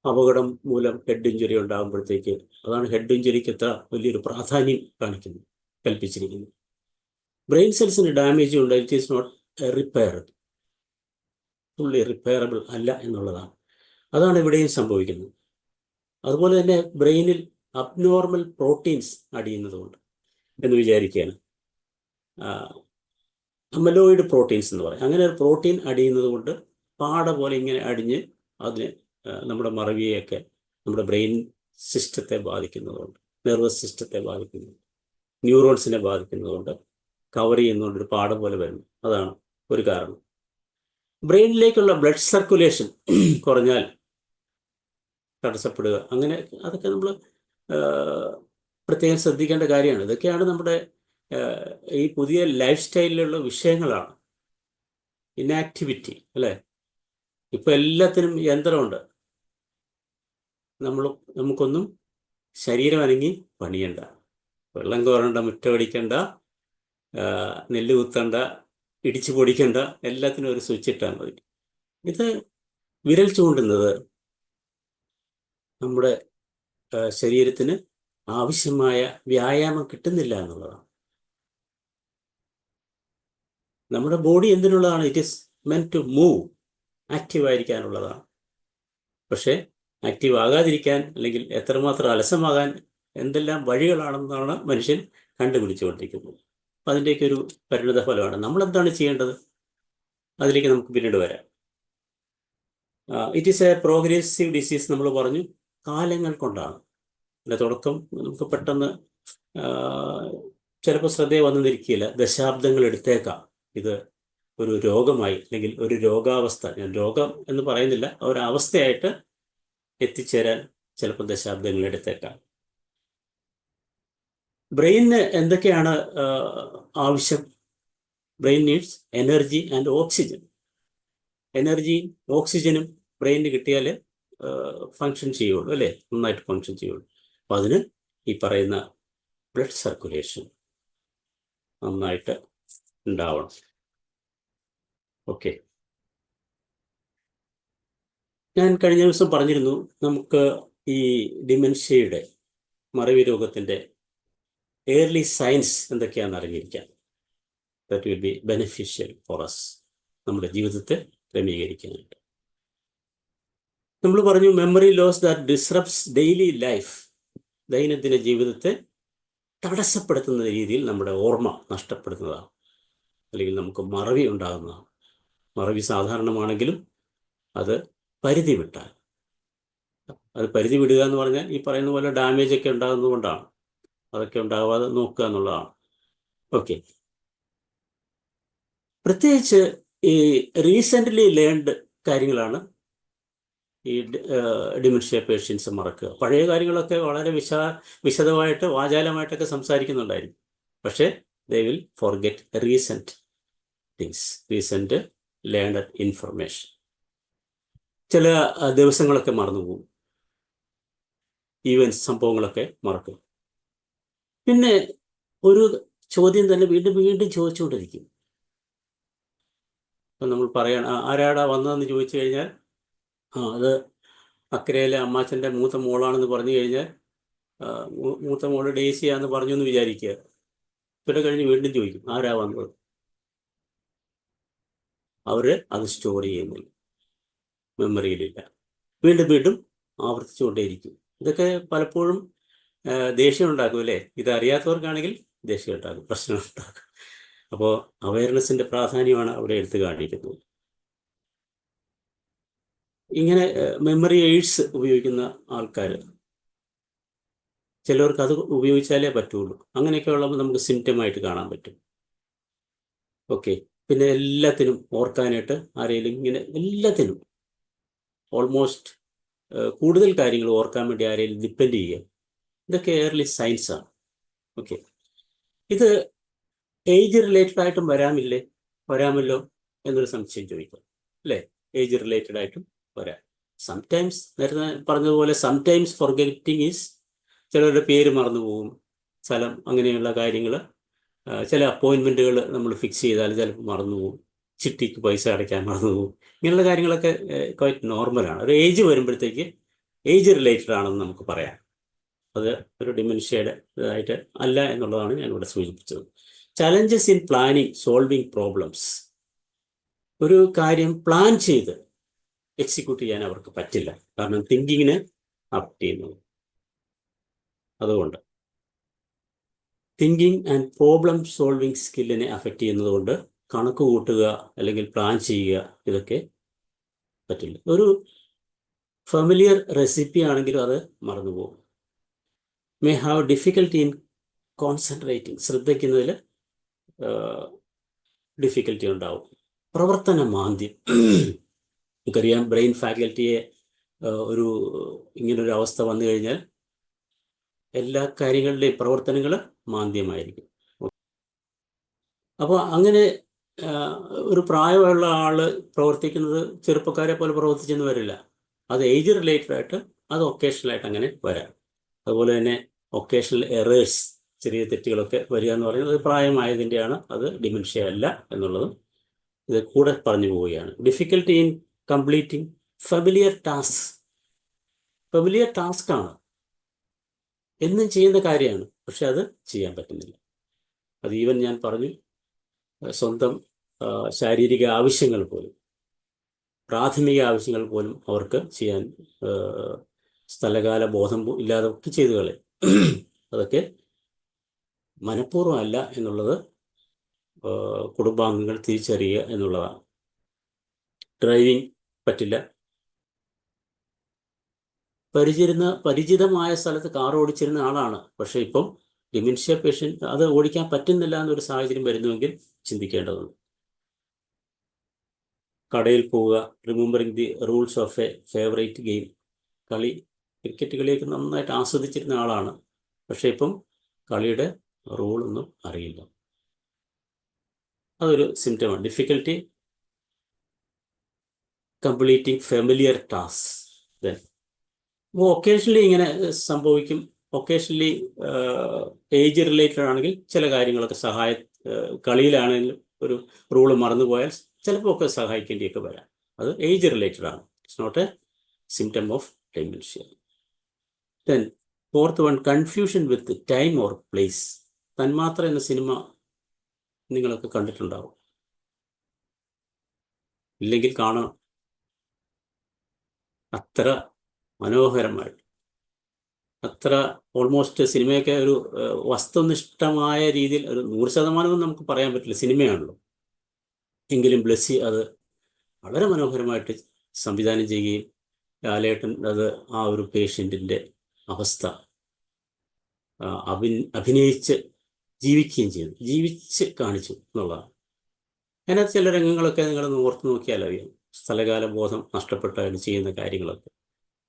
S2: അപകടം മൂലം ഹെഡ് ഇഞ്ചുറി ഉണ്ടാകുമ്പോഴത്തേക്ക്, അതാണ് ഹെഡ് ഇഞ്ചുറിക്ക് എത്ര വലിയൊരു പ്രാധാന്യം കൽപ്പിച്ചിരിക്കുന്നത്. ബ്രെയിൻ സെൽസിന് ഡാമേജ് ഉണ്ട്, it is not repairable, fully repairable അല്ല എന്നുള്ളതാണ്. അതാണ് ഇവിടെയും സംഭവിക്കുന്നത്. അതുപോലെ തന്നെ ബ്രെയിനിൽ അബ്നോർമൽ പ്രോട്ടീൻസ് അടിയുന്നതുകൊണ്ട് എന്ന് വിചാരിക്കുകയാണ്. അമലോയിഡ് പ്രോട്ടീൻസ് എന്ന് പറയും. അങ്ങനെ ഒരു പ്രോട്ടീൻ അടിയുന്നത് കൊണ്ട് പാട പോലെ ഇങ്ങനെ അടിഞ്ഞ് അതിന് നമ്മുടെ മറവിയെയൊക്കെ, നമ്മുടെ ബ്രെയിൻ സിസ്റ്റത്തെ ബാധിക്കുന്നതുകൊണ്ട്, നെർവസ് സിസ്റ്റത്തെ ബാധിക്കുന്നു, ന്യൂറോൺസിനെ ബാധിക്കുന്നതുകൊണ്ട് കവർ ചെയ്യുന്നതുകൊണ്ടൊരു പാട പോലെ വരുന്നു. അതാണ് ഒരു കാരണം. ബ്രെയിനിലേക്കുള്ള ബ്ലഡ് സർക്കുലേഷൻ കുറഞ്ഞാൽ തടസ്സപ്പെടുക, അങ്ങനെ അതൊക്കെ നമ്മൾ പ്രത്യേകം ശ്രദ്ധിക്കേണ്ട കാര്യമാണ്. ഇതൊക്കെയാണ് നമ്മുടെ ഈ പുതിയ ലൈഫ് സ്റ്റൈലിലുള്ള വിഷയങ്ങളാണ്. ഇനാക്ടിവിറ്റി അല്ലേ? ഇപ്പം എല്ലാത്തിനും യന്ത്രമുണ്ട്. നമുക്കൊന്നും ശരീരം അനങ്ങി പണിയണ്ട, വെള്ളം കോരണ്ട, മുറ്റമടിക്കണ്ട, നെല്ല് കുത്തണ്ട, ഇടിച്ചു പൊടിക്കണ്ട, എല്ലാത്തിനും ഒരു സ്വിച്ച് ഇട്ടാൽ മതി. ഇത് വിരൽ ചൂണ്ടുന്നത് നമ്മുടെ ശരീരത്തിന് ആവശ്യമായ വ്യായാമം കിട്ടുന്നില്ല എന്നുള്ളതാണ്. നമ്മുടെ ബോഡി എന്തിനുള്ളതാണ്? It is meant to move, active ആയിരിക്കാനുള്ളതാണ്. പക്ഷേ ആക്റ്റീവ് ആകാതിരിക്കാൻ, അല്ലെങ്കിൽ എത്രമാത്രം അലസമാകാൻ എന്തെല്ലാം വഴികളാണെന്നാണ് മനുഷ്യൻ കണ്ടുപിടിച്ചുകൊണ്ടിരിക്കുന്നത്. അപ്പം അതിൻ്റെയൊക്കെ ഒരു പരിണിത ഫലമാണ്. നമ്മളെന്താണ് ചെയ്യേണ്ടത്? അതിലേക്ക് നമുക്ക് പിന്നീട് വരാം. It is A progressive disease നമ്മൾ പറഞ്ഞു, കാലങ്ങൾ കൊണ്ടാണ്. അതിൻ്റെ തുടക്കം നമുക്ക് പെട്ടെന്ന് ചിലപ്പോൾ ശ്രദ്ധയെ വന്നിരിക്കില്ല, ദശാബ്ദങ്ങൾ എടുത്തേക്കാം ഇത് ഒരു രോഗമായി, അല്ലെങ്കിൽ ഒരു രോഗാവസ്ഥ, ഞാൻ രോഗം എന്ന് പറയുന്നില്ല, ഒരവസ്ഥയായിട്ട് എത്തിച്ചേരാൻ ചിലപ്പോൾ ദശാബ്ദങ്ങൾ എടുത്തേക്കാം. ബ്രെയിനിന് എന്തൊക്കെയാണ് ആവശ്യം? Brain needs energy and oxygen. എനർജിയും ഓക്സിജനും ബ്രെയിനിന് കിട്ടിയാൽ ഫങ്ഷൻ ചെയ്യുള്ളൂ, അല്ലേ? നന്നായിട്ട് ഫങ്ഷൻ ചെയ്യുള്ളൂ. അപ്പം അതിന് ഈ പറയുന്ന ബ്ലഡ് സർക്കുലേഷൻ നന്നായിട്ട് ഉണ്ടാവണം. ഓക്കെ, ഞാൻ കഴിഞ്ഞ ദിവസം പറഞ്ഞിരുന്നു നമുക്ക് ഈ ഡിമെൻഷ്യയുടെ, മറവി രോഗത്തിൻ്റെ ഏർലി സയൻസ് എന്തൊക്കെയാണെന്ന് അറിഞ്ഞിരിക്കാം. That will be beneficial for us, നമ്മുടെ ജീവിതത്തെ ക്രമീകരിക്കാനായിട്ട്. നമ്മൾ പറഞ്ഞു memory loss that disrupts daily life. ദൈനംദിന ജീവിതത്തെ തടസ്സപ്പെടുത്തുന്ന രീതിയിൽ നമ്മുടെ ഓർമ്മ നഷ്ടപ്പെടുന്നതാണ്, അല്ലെങ്കിൽ നമുക്ക് മറവി ഉണ്ടാകുന്നതാണ്. മറവി സാധാരണമാണെങ്കിലും അത് പരിധി വിട്ടാൽ, അത് പരിധി വിടുക എന്ന് പറഞ്ഞാൽ ഈ പറയുന്ന പോലെ ഡാമേജ് ഒക്കെ ഉണ്ടാകുന്നതുകൊണ്ടാണ്. അതൊക്കെ ഉണ്ടാകാതെ നോക്കുക എന്നുള്ളതാണ്. ഓക്കെ, പ്രത്യേകിച്ച് ഈ റീസെൻ്റ്ലി ലേൺഡ് കാര്യങ്ങളാണ് ഈ ഡിമെൻഷ്യ പേഷ്യൻസ് മറക്കുക. പഴയ കാര്യങ്ങളൊക്കെ വളരെ വിശദമായിട്ട് വാചാലമായിട്ടൊക്കെ സംസാരിക്കുന്നുണ്ടായിരിക്കും. പക്ഷേ they will forget recent things, recent learned information. ചില ദിവസങ്ങളൊക്കെ മറന്നുപോകും, ഈവൻസ്, സംഭവങ്ങളൊക്കെ മറക്കും. പിന്നെ ഒരു ചോദ്യം തന്നെ വീണ്ടും വീണ്ടും ചോദിച്ചുകൊണ്ടിരിക്കും. ഇപ്പം നമ്മൾ പറയണം, ആരാടാ വന്നതെന്ന് ചോദിച്ചു കഴിഞ്ഞാൽ, അത് അക്കരയിലെ അമ്മാച്ചൻ്റെ മൂത്ത മോളാണെന്ന് പറഞ്ഞു കഴിഞ്ഞാൽ, മൂത്ത മോള് ഡേസിയാന്ന് പറഞ്ഞു എന്ന് വിചാരിക്കുക. പിന്നെ കഴിഞ്ഞ് വീണ്ടും ചോദിക്കും ആരാ വന്നത്. അവർ അത് സ്റ്റോർ ചെയ്യുന്നില്ല, മെമ്മറിയിലില്ല, വീണ്ടും വീണ്ടും ആവർത്തിച്ചുകൊണ്ടേയിരിക്കും. ഇതൊക്കെ പലപ്പോഴും ദേഷ്യം ഉണ്ടാക്കും, അല്ലേ? ഇതറിയാത്തവർക്കാണെങ്കിൽ ദേഷ്യം ഉണ്ടാകും, പ്രശ്നം ഉണ്ടാകും. അപ്പോൾ അവയർനെസ്സിൻ്റെ പ്രാധാന്യമാണ് അവിടെ എടുത്തു കാണിക്കുന്നത്. ഇങ്ങനെ മെമ്മറി എയ്ഡ്സ് ഉപയോഗിക്കുന്ന ആൾക്കാർ, ചിലവർക്ക് അത് ഉപയോഗിച്ചാലേ പറ്റുള്ളൂ. അങ്ങനെയൊക്കെ ഉള്ളപ്പോൾ നമുക്ക് സിംറ്റമായിട്ട് കാണാൻ പറ്റും. ഓക്കെ, പിന്നെ എല്ലാത്തിനും ഓർക്കാനായിട്ട് ആരെങ്കിലും ഇങ്ങനെ, എല്ലാത്തിനും ഓൾമോസ്റ്റ് കൂടുതൽ കാര്യങ്ങൾ ഓർക്കാൻ വേണ്ടി ആരെങ്കിലും ഡിപ്പെൻഡ് ചെയ്യുക, ഇതൊക്കെ ഏർലി സയൻസാണ്. ഓക്കെ, ഇത് ഏജ് റിലേറ്റഡ് ആയിട്ടും വരാമല്ലോ എന്നൊരു സംശയം ചോദിക്കാം, അല്ലേ? ഏജ് റിലേറ്റഡ് ആയിട്ടും വരാം. സംടൈംസ്, നേരത്തെ പറഞ്ഞതുപോലെ സംടൈംസ് ഫോർഗെറ്റിംഗ് ഈസ്, ചിലരുടെ പേര് മറന്നു പോകും, സ്ഥലം, അങ്ങനെയുള്ള കാര്യങ്ങൾ. ചില അപ്പോയിൻമെൻറ്റുകൾ നമ്മൾ ഫിക്സ് ചെയ്താൽ ചിലപ്പോൾ മറന്നു പോകും, ചിട്ടിക്ക് പൈസ അടയ്ക്കാൻ മറന്നു പോകും. ഇങ്ങനെയുള്ള കാര്യങ്ങളൊക്കെ ക്വൈറ്റ് നോർമലാണ്. ഒരു ഏജ് വരുമ്പോഴത്തേക്ക് ഏജ് റിലേറ്റഡ് ആണെന്ന് നമുക്ക് പറയാം. അത് ഒരു ഡിമെൻഷ്യയുടെ ഇതായിട്ട് അല്ല എന്നുള്ളതാണ് ഞാനിവിടെ സൂചിപ്പിച്ചത്. Challenges in planning, solving problems. ഒരു കാര്യം പ്ലാൻ ചെയ്ത് എക്സിക്യൂട്ട് ചെയ്യാൻ അവർക്ക് പറ്റില്ല, കാരണം തിങ്കിങ്ങിനെ അഫക്റ്റ് ചെയ്യുന്നു. അതുകൊണ്ട് തിങ്കിങ് ആൻഡ് പ്രോബ്ലം സോൾവിങ് സ്കില്ലിനെ അഫക്റ്റ് ചെയ്യുന്നതുകൊണ്ട് കണക്ക് കൂട്ടുക അല്ലെങ്കിൽ പ്ലാൻ ചെയ്യുക ഇതൊക്കെ പറ്റില്ല. ഒരു ഫെമിലിയർ റെസിപ്പി ആണെങ്കിലും അത് മറന്നുപോകും. May have difficulty in concentrating, ശ്രദ്ധിക്കുന്നതിൽ ഡിഫിക്കൽറ്റി ഉണ്ടാവും. പ്രവർത്തന മാന്ദ്യം, നമുക്കറിയാം ബ്രെയിൻ ഫാക്കൽറ്റിയെ ഇങ്ങനൊരു അവസ്ഥ വന്നു കഴിഞ്ഞാൽ എല്ലാ കാര്യങ്ങളുടെയും പ്രവർത്തനങ്ങൾ മാന്ദ്യമായിരിക്കും. അപ്പോൾ അങ്ങനെ ഒരു പ്രായമുള്ള ആൾ പ്രവർത്തിക്കുന്നത് ചെറുപ്പക്കാരെ പോലെ പ്രവർത്തിച്ചെന്ന് വരില്ല. അത് ഏജ് റിലേറ്റഡ് ആയിട്ട്, അത് ഒക്കേഷണലായിട്ട് അങ്ങനെ വരാം. അതുപോലെ തന്നെ ഒക്കേഷണൽ എറേഴ്സ്, ചെറിയ തെറ്റുകളൊക്കെ വരിക എന്ന് പറയുന്നത് പ്രായമായതിൻ്റെയാണ്, അത് ഡിമെൻഷ്യ അല്ല എന്നുള്ളതും ഇത് കൂടെ പറഞ്ഞു പോവുകയാണ്. Difficulty in completing familiar task. Familiar task ആണ്, എന്നും ചെയ്യുന്ന കാര്യമാണ്, പക്ഷെ അത് ചെയ്യാൻ പറ്റുന്നില്ല. അത് ഈവൻ ഞാൻ പറഞ്ഞു, സ്വന്തം ശാരീരിക ആവശ്യങ്ങൾ പോലും, പ്രാഥമിക ആവശ്യങ്ങൾ പോലും അവർക്ക് ചെയ്യാൻ സ്ഥലകാല ബോധം ഇല്ലാതെ ഒക്കെ ചെയ്തു കളയും. അതൊക്കെ മനഃപൂർവ്വം അല്ല എന്നുള്ളത് കുടുംബാംഗങ്ങൾ തിരിച്ചറിയുക എന്നുള്ളതാണ്. ഡ്രൈവിംഗ് പറ്റില്ല. പരിചിതമായ സ്ഥലത്ത് കാർ ഓടിച്ചിരുന്ന ആളാണ്, പക്ഷെ ഇപ്പം ഡിമെൻഷ്യ പേഷ്യൻ്റ് അത് ഓടിക്കാൻ പറ്റുന്നില്ല എന്നൊരു സാഹചര്യം വരുന്നുവെങ്കിൽ ചിന്തിക്കേണ്ടതുണ്ട്. കടയിൽ പോവുക, remembering the rules of A favourite game. Cricket കളിയൊക്കെ നന്നായിട്ട് ആസ്വദിച്ചിരുന്ന ആളാണ്, പക്ഷെ ഇപ്പം കളിയുടെ റൂളൊന്നും അറിയില്ല. അതൊരു സിംറ്റമാണ്. Difficulty completing familiar task. അപ്പോൾ ഒക്കേഷണലി ഇങ്ങനെ സംഭവിക്കും. ഒക്കേഷണലി ഏജ് റിലേറ്റഡ് ആണെങ്കിൽ ചില കാര്യങ്ങളൊക്കെ കളിയിലാണെങ്കിലും ഒരു റൂള് മറന്നുപോയാൽ ചിലപ്പോൾ ഒക്കെ സഹായിക്കേണ്ടിയൊക്കെ വരാം. അത് ഏജ് റിലേറ്റഡ് ആണ്. It's not a symptom of dementia. Then fourth one, confusion with time or place. തന്മാത്ര എന്ന സിനിമ നിങ്ങളൊക്കെ കണ്ടിട്ടുണ്ടാവും, ഇല്ലെങ്കിൽ കാണണം. അത്ര മനോഹരമായിട്ട്, അത്ര ഓൾമോസ്റ്റ് സിനിമയൊക്കെ ഒരു വസ്തുനിഷ്ഠമായ രീതിയിൽ, ഒരു 100% നമുക്ക് പറയാൻ പറ്റില്ല, സിനിമയാണല്ലോ, എങ്കിലും ബ്ലെസ്സി അത് വളരെ മനോഹരമായിട്ട് സംവിധാനം ചെയ്യുകയും ലാലേട്ടൻ അത് ആ ഒരു പേഷ്യൻറ്റിൻ്റെ അവസ്ഥ അഭിനയിച്ച് ജീവിക്കുകയും ചെയ്തു, ജീവിച്ച് കാണിച്ചു എന്നുള്ളതാണ്. അതിനകത്ത് ചില രംഗങ്ങളൊക്കെ നിങ്ങളൊന്ന് ഓർത്ത് നോക്കിയാൽ അറിയാം. സ്ഥലകാല ബോധം നഷ്ടപ്പെട്ടാണ് ചെയ്യുന്ന കാര്യങ്ങളൊക്കെ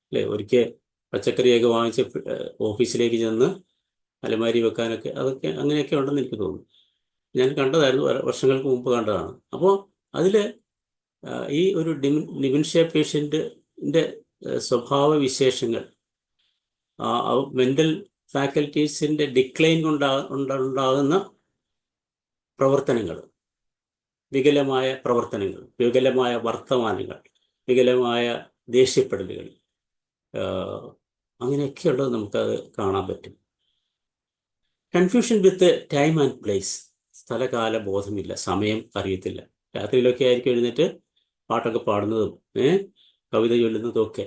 S2: അല്ലേ. ഒരിക്കൽ പച്ചക്കറിയൊക്കെ വാങ്ങിച്ച് ഓഫീസിലേക്ക് ചെന്ന് അലമാരി വെക്കാനൊക്കെ, അതൊക്കെ അങ്ങനെയൊക്കെ ഉണ്ടെന്ന് എനിക്ക് തോന്നുന്നു. ഞാൻ കണ്ടതായിരുന്നു, വർഷങ്ങൾക്ക് മുമ്പ് കണ്ടതാണ്. അപ്പോൾ അതിൽ ഈ ഒരു ഡിമെൻഷ്യ പേഷ്യൻറ്റിൻ്റെ സ്വഭാവ വിശേഷങ്ങൾ, മെൻ്റൽ ഫാക്കൽറ്റീസിൻ്റെ ഡിക്ലൈൻ ഉണ്ടാകുന്ന പ്രവർത്തനങ്ങൾ, വികലമായ പ്രവർത്തനങ്ങൾ, വികലമായ വർത്തമാനങ്ങൾ, വികലമായ ദേഷ്യപ്പെടലുകൾ, അങ്ങനെയൊക്കെയുള്ളത് നമുക്കത് കാണാൻ പറ്റും. Confusion with time and place. സ്ഥലകാല ബോധമില്ല, സമയം അറിയത്തില്ല. രാത്രിയിലൊക്കെ ആയിരിക്കും എഴുന്നേറ്റ് പാട്ടൊക്കെ പാടുന്നതും കവിത ചൊല്ലുന്നതും ഒക്കെ.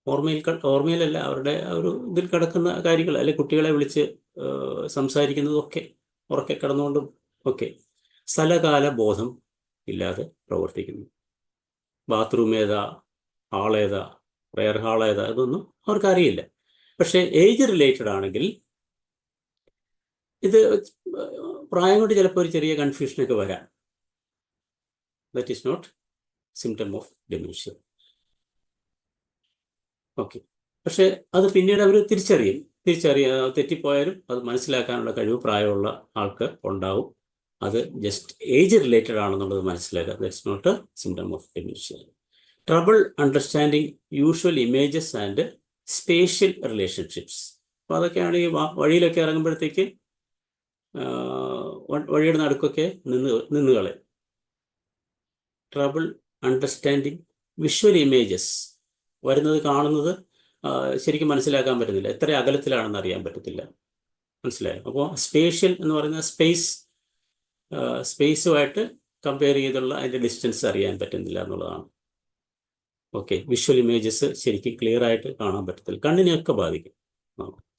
S2: ഓർമ്മയിലല്ല, അവരുടെ ഒരു ഇതിൽ കിടക്കുന്ന കാര്യങ്ങൾ, അല്ലെങ്കിൽ കുട്ടികളെ വിളിച്ച് സംസാരിക്കുന്നതും ഒക്കെ ഉറക്കെ കിടന്നുകൊണ്ടും ഒക്കെ. സ്ഥലകാല ബോധം ഇല്ലാതെ പ്രവർത്തിക്കുന്നു. ബാത്റൂം ഏതാ, ഹാളേതാ, പ്രയർ ഹാളേതാ, ഇതൊന്നും അവർക്കറിയില്ല. പക്ഷേ ഏജ് റിലേറ്റഡ് ആണെങ്കിൽ ഇത് പ്രായം കൊണ്ട് ചിലപ്പോൾ ഒരു ചെറിയ കൺഫ്യൂഷനൊക്കെ വരാം. That is not symptom of dementia. Okay, പക്ഷെ അത് പിന്നീട് അവർ തെറ്റിപ്പോയാലും അത് മനസ്സിലാക്കാനുള്ള കഴിവ് പ്രായമുള്ള ആൾക്ക് ഉണ്ടാവും. അത് ജസ്റ്റ് ഏജ് റിലേറ്റഡ് ആണെന്നുള്ളത് മനസ്സിലാക്കുക. That's not a symptom of dementia. Trouble understanding usual images and spatial relationships. അപ്പോൾ അതൊക്കെയാണ് ഈ വഴിയിലൊക്കെ ഇറങ്ങുമ്പോഴത്തേക്ക് വഴിയുടെ നടുക്കൊക്കെ നിന്നുകളെ. ട്രബിൾ അണ്ടർസ്റ്റാൻഡിങ് വിഷ്വൽ ഇമേജസ്, വരുന്നത് കാണുന്നത് ശരിക്കും മനസ്സിലാക്കാൻ പറ്റുന്നില്ല, എത്ര അകലത്തിലാണെന്ന് അറിയാൻ പറ്റത്തില്ല. മനസ്സിലായോ? അപ്പോൾ സ്പേഷ്യൽ എന്ന് പറയുന്ന സ്പേസുമായിട്ട് കമ്പയർ ചെയ്തുള്ള അതിൻ്റെ ഡിസ്റ്റൻസ് അറിയാൻ പറ്റുന്നില്ല എന്നുള്ളതാണ്. ഓക്കെ, വിഷ്വൽ ഇമേജസ് ശരിക്കും ക്ലിയർ ആയിട്ട് കാണാൻ പറ്റത്തില്ല, കണ്ണിനെയൊക്കെ ബാധിക്കും.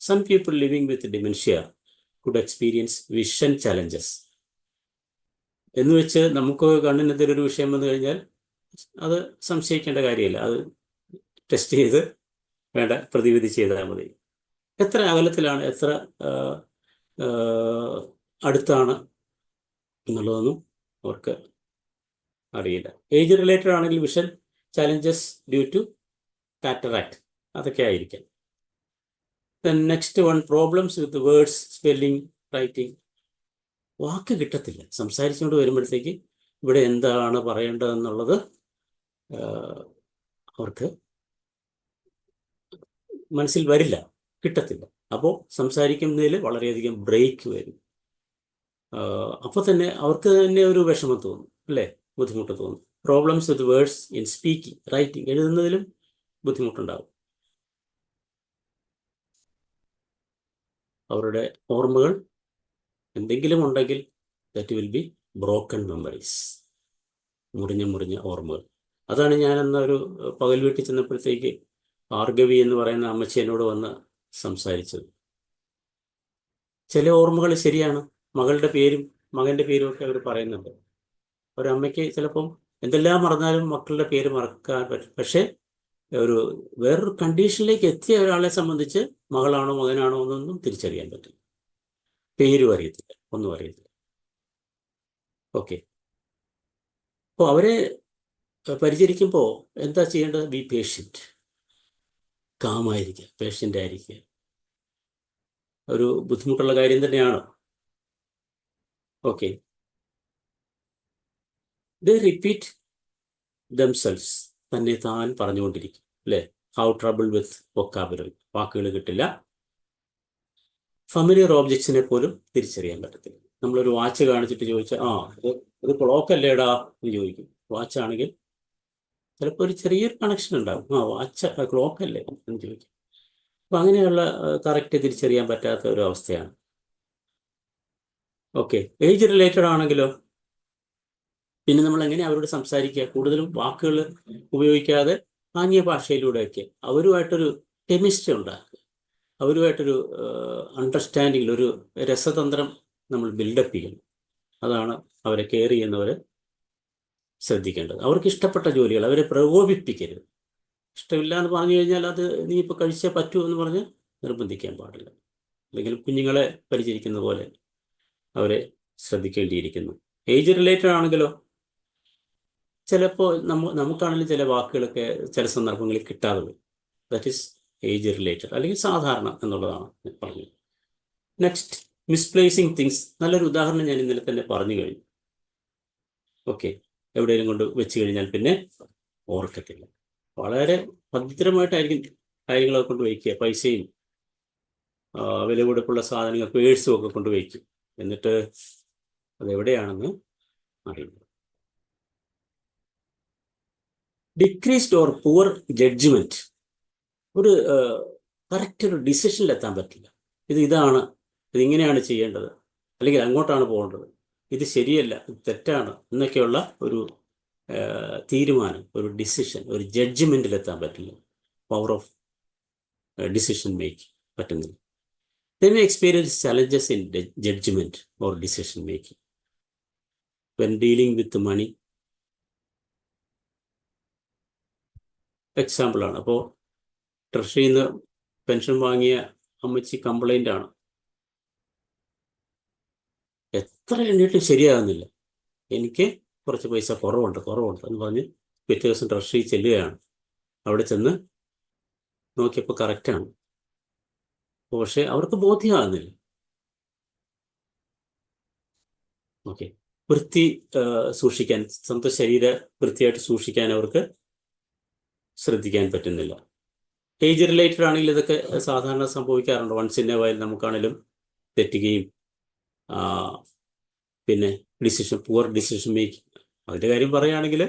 S2: Some people living with dementia could experience vision challenges. എന്ന് വെച്ച് നമുക്ക് കണ്ണിനെതിരൊരു വിഷയം വന്നു കഴിഞ്ഞാൽ അത് സംശയിക്കേണ്ട കാര്യമില്ല, അത് ടെസ്റ്റ് ചെയ്ത് വേണ്ട പ്രതിവിധി ചെയ്താൽ മതി. എത്ര അകലത്തിലാണ്, എത്ര അടുത്താണ് എന്നുള്ളതൊന്നും അവർക്ക് അറിയില്ല. ഏജ് റിലേറ്റഡ് ആണെങ്കിൽ vision challenges due to cataract, അതൊക്കെ ആയിരിക്കാം. Next one, problems with words, spelling, writing. വാക്ക് കിട്ടത്തില്ല. സംസാരിച്ചുകൊണ്ട് വരുമ്പോഴത്തേക്ക് ഇവിടെ എന്താണ് പറയേണ്ടതെന്നുള്ളത് അവർക്ക് മനസ്സിൽ വരില്ല, കിട്ടത്തില്ല. അപ്പോൾ സംസാരിക്കുന്നതിൽ വളരെയധികം ബ്രേക്ക് വരും. അപ്പോൾ തന്നെ അവർക്ക് തന്നെ ഒരു വിഷമം തോന്നും, അല്ലേ, ബുദ്ധിമുട്ട് തോന്നും. Problems with words in speaking, writing, എഴുതുന്നതിലും ബുദ്ധിമുട്ടുണ്ടാകും. അവരുടെ ഓർമ്മകൾ എന്തെങ്കിലും ഉണ്ടെങ്കിൽ that will be broken memories, മുറിഞ്ഞ ഓർമ്മകൾ. അതാണ് ഞാൻ ഒരു പകൽ വീട്ടിൽ ചെന്നപ്പോഴത്തേക്ക് ഭാർഗവി എന്ന് പറയുന്ന അമ്മച്ചി എന്നോട് വന്ന് സംസാരിച്ചത്. ചില ഓർമ്മകൾ ശരിയാണ്, മകളുടെ പേരും മകൻ്റെ പേരും ഒക്കെ അവർ പറയുന്നുണ്ട്. ഒരമ്മയ്ക്ക് ചിലപ്പം എന്തെല്ലാം മറന്നാലും മക്കളുടെ പേര് മറക്കാൻ പറ്റും. പക്ഷേ വേറൊരു കണ്ടീഷനിലേക്ക് എത്തിയ ഒരാളെ സംബന്ധിച്ച് മകളാണോ മകനാണോ എന്നൊന്നും തിരിച്ചറിയാൻ പറ്റില്ല. പേരും അറിയത്തില്ല, ഒന്നും അറിയത്തില്ല. ഓക്കെ, അപ്പോൾ അവരെ പരിചരിക്കുമ്പോൾ എന്താ ചെയ്യേണ്ടത്? ബി പേഷ്യൻറ്റ്, കാമായിരിക്കുക, പേഷ്യൻ്റ് ആയിരിക്കുക. ഒരു ബുദ്ധിമുട്ടുള്ള കാര്യം തന്നെയാണ്. ഓക്കെ, ദേ റിപ്പീറ്റ് ദംസെൽസ്, തന്നെ താൻ പറഞ്ഞുകൊണ്ടിരിക്കും, അല്ലേ? ഹൗ ട്രബിൾ വിത്ത് വൊക്കാബുലറി, വാക്കുകൾ കിട്ടില്ല. ഫെമിലിയർ ഓബ്ജക്ട്സിനെ പോലും തിരിച്ചറിയാൻ പറ്റത്തില്ല. നമ്മളൊരു വാച്ച് കാണിച്ചിട്ട് ചോദിച്ചാൽ ഇത് ക്ലോക്ക് അല്ലേടാ എന്ന് ചോദിക്കും. വാച്ചാണെങ്കിൽ ചിലപ്പോൾ ഒരു ചെറിയൊരു കണക്ഷൻ ഉണ്ടാകും. വാച്ച് ക്ലോക്ക് അല്ലേ എന്ന് ചോദിക്കും. അപ്പം അങ്ങനെയുള്ള കറക്റ്റ് തിരിച്ചറിയാൻ പറ്റാത്ത ഒരു അവസ്ഥയാണ്. ഓക്കെ, ഏജ് റിലേറ്റഡ് ആണെങ്കിലോ പിന്നെ നമ്മൾ എങ്ങനെ അവരോട് സംസാരിക്കുക? കൂടുതലും വാക്കുകൾ ഉപയോഗിക്കാതെ ആംഗ്യ ഭാഷയിലൂടെയൊക്കെ അവരുമായിട്ടൊരു കെമിസ്ട്രി ഉണ്ടാക്കുക, അവരുമായിട്ടൊരു അണ്ടർസ്റ്റാൻഡിങ്ങിൽ ഒരു രസതന്ത്രം നമ്മൾ ബിൽഡപ്പ് ചെയ്യണം. അതാണ് അവരെ കെയർ ചെയ്യുന്നവർ ശ്രദ്ധിക്കേണ്ടത്. അവർക്ക് ഇഷ്ടപ്പെട്ട ജോലികൾ, അവരെ പ്രകോപിപ്പിക്കരുത്. ഇഷ്ടമില്ല എന്ന് പറഞ്ഞു കഴിഞ്ഞാൽ അത് നീ ഇപ്പോൾ കഴിച്ചേ പറ്റൂ എന്ന് പറഞ്ഞ് നിർബന്ധിക്കാൻ പാടില്ല. അല്ലെങ്കിൽ കുഞ്ഞുങ്ങളെ പരിചരിക്കുന്ന പോലെ അവരെ ശ്രദ്ധിക്കേണ്ടിയിരിക്കുന്നു. ഏജ് റിലേറ്റഡ് ആണെങ്കിലോ ചിലപ്പോൾ നമുക്കാണെങ്കിലും ചില വാക്കുകളൊക്കെ ചില സന്ദർഭങ്ങളിൽ കിട്ടാതെ വരും. ദാറ്റ് ഈസ് ഏജ് റിലേറ്റഡ്, അല്ലെങ്കിൽ സാധാരണ എന്നുള്ളതാണ് ഞാൻ പറഞ്ഞത്. Next, misplacing things. നല്ലൊരു ഉദാഹരണം ഞാൻ ഇന്നലെ തന്നെ പറഞ്ഞു കഴിഞ്ഞു. ഓക്കെ, എവിടെയെങ്കിലും കൊണ്ട് വെച്ച് കഴിഞ്ഞാൽ പിന്നെ ഓർക്കത്തില്ല. വളരെ ഭദ്രമായിട്ടായിരിക്കും കാര്യങ്ങളൊക്കെ കൊണ്ട് വയ്ക്കുക. പൈസയും വില കൊടുപ്പുള്ള സാധനങ്ങൾ, പേഴ്സും ഒക്കെ കൊണ്ട് വയ്ക്കും. എന്നിട്ട് അതെവിടെയാണെന്ന് അറിയില്ല. ഡിക്രീസ്ഡ് ഓർ പുവർ ജഡ്ജ്മെന്റ്, ഒരു കറക്റ്റ് ഒരു ഡിസിഷനിലെത്താൻ പറ്റില്ല. ഇതിങ്ങനെയാണ് ചെയ്യേണ്ടത്, അല്ലെങ്കിൽ അങ്ങോട്ടാണ് പോകേണ്ടത്, ഇത് ശരിയല്ല, ഇത് തെറ്റാണ് എന്നൊക്കെയുള്ള ഒരു തീരുമാനം, ഒരു ഡിസിഷൻ, ഒരു ജഡ്ജ്മെന്റിലെത്താൻ പറ്റില്ല. പവർ ഓഫ് ഡിസിഷൻ മേക്കിംഗ് പറ്റുന്നില്ല. They may experience challenges in judgment or decision making when dealing with money. Example ആണ്. അപ്പോൾ ട്രഷറിയിൽ നിന്ന് പെൻഷൻ വാങ്ങിയ അമ്മച്ചി കംപ്ലൈൻ്റ് ആണ്. എത്ര എണ്ണിയിട്ടും ശരിയാകുന്നില്ല, എനിക്ക് കുറച്ച് പൈസ കുറവുണ്ട് എന്ന് പറഞ്ഞ് പിറ്റേ ദിവസം ട്രഷറി ചെല്ലുകയാണ്. അവിടെ ചെന്ന് നോക്കിയപ്പോൾ കറക്റ്റാണ്. പക്ഷെ അവർക്ക് ബോധ്യമാകുന്നില്ല. ഓക്കെ, വൃത്തി സൂക്ഷിക്കാൻ, സ്വന്തം ശരീര വൃത്തിയായിട്ട് സൂക്ഷിക്കാൻ അവർക്ക് ശ്രദ്ധിക്കാൻ പറ്റുന്നില്ല. ഏജ് റിലേറ്റഡ് ആണെങ്കിൽ ഇതൊക്കെ സാധാരണ സംഭവിക്കാറുണ്ട്. വൺസ് ഇൻ എ വൈൽ നമുക്കാണെങ്കിലും തെറ്റുകയും പിന്നെ പുവർ ഡിസിഷൻ മേക്കിംഗ്. അതിൻ്റെ കാര്യം പറയുകയാണെങ്കിൽ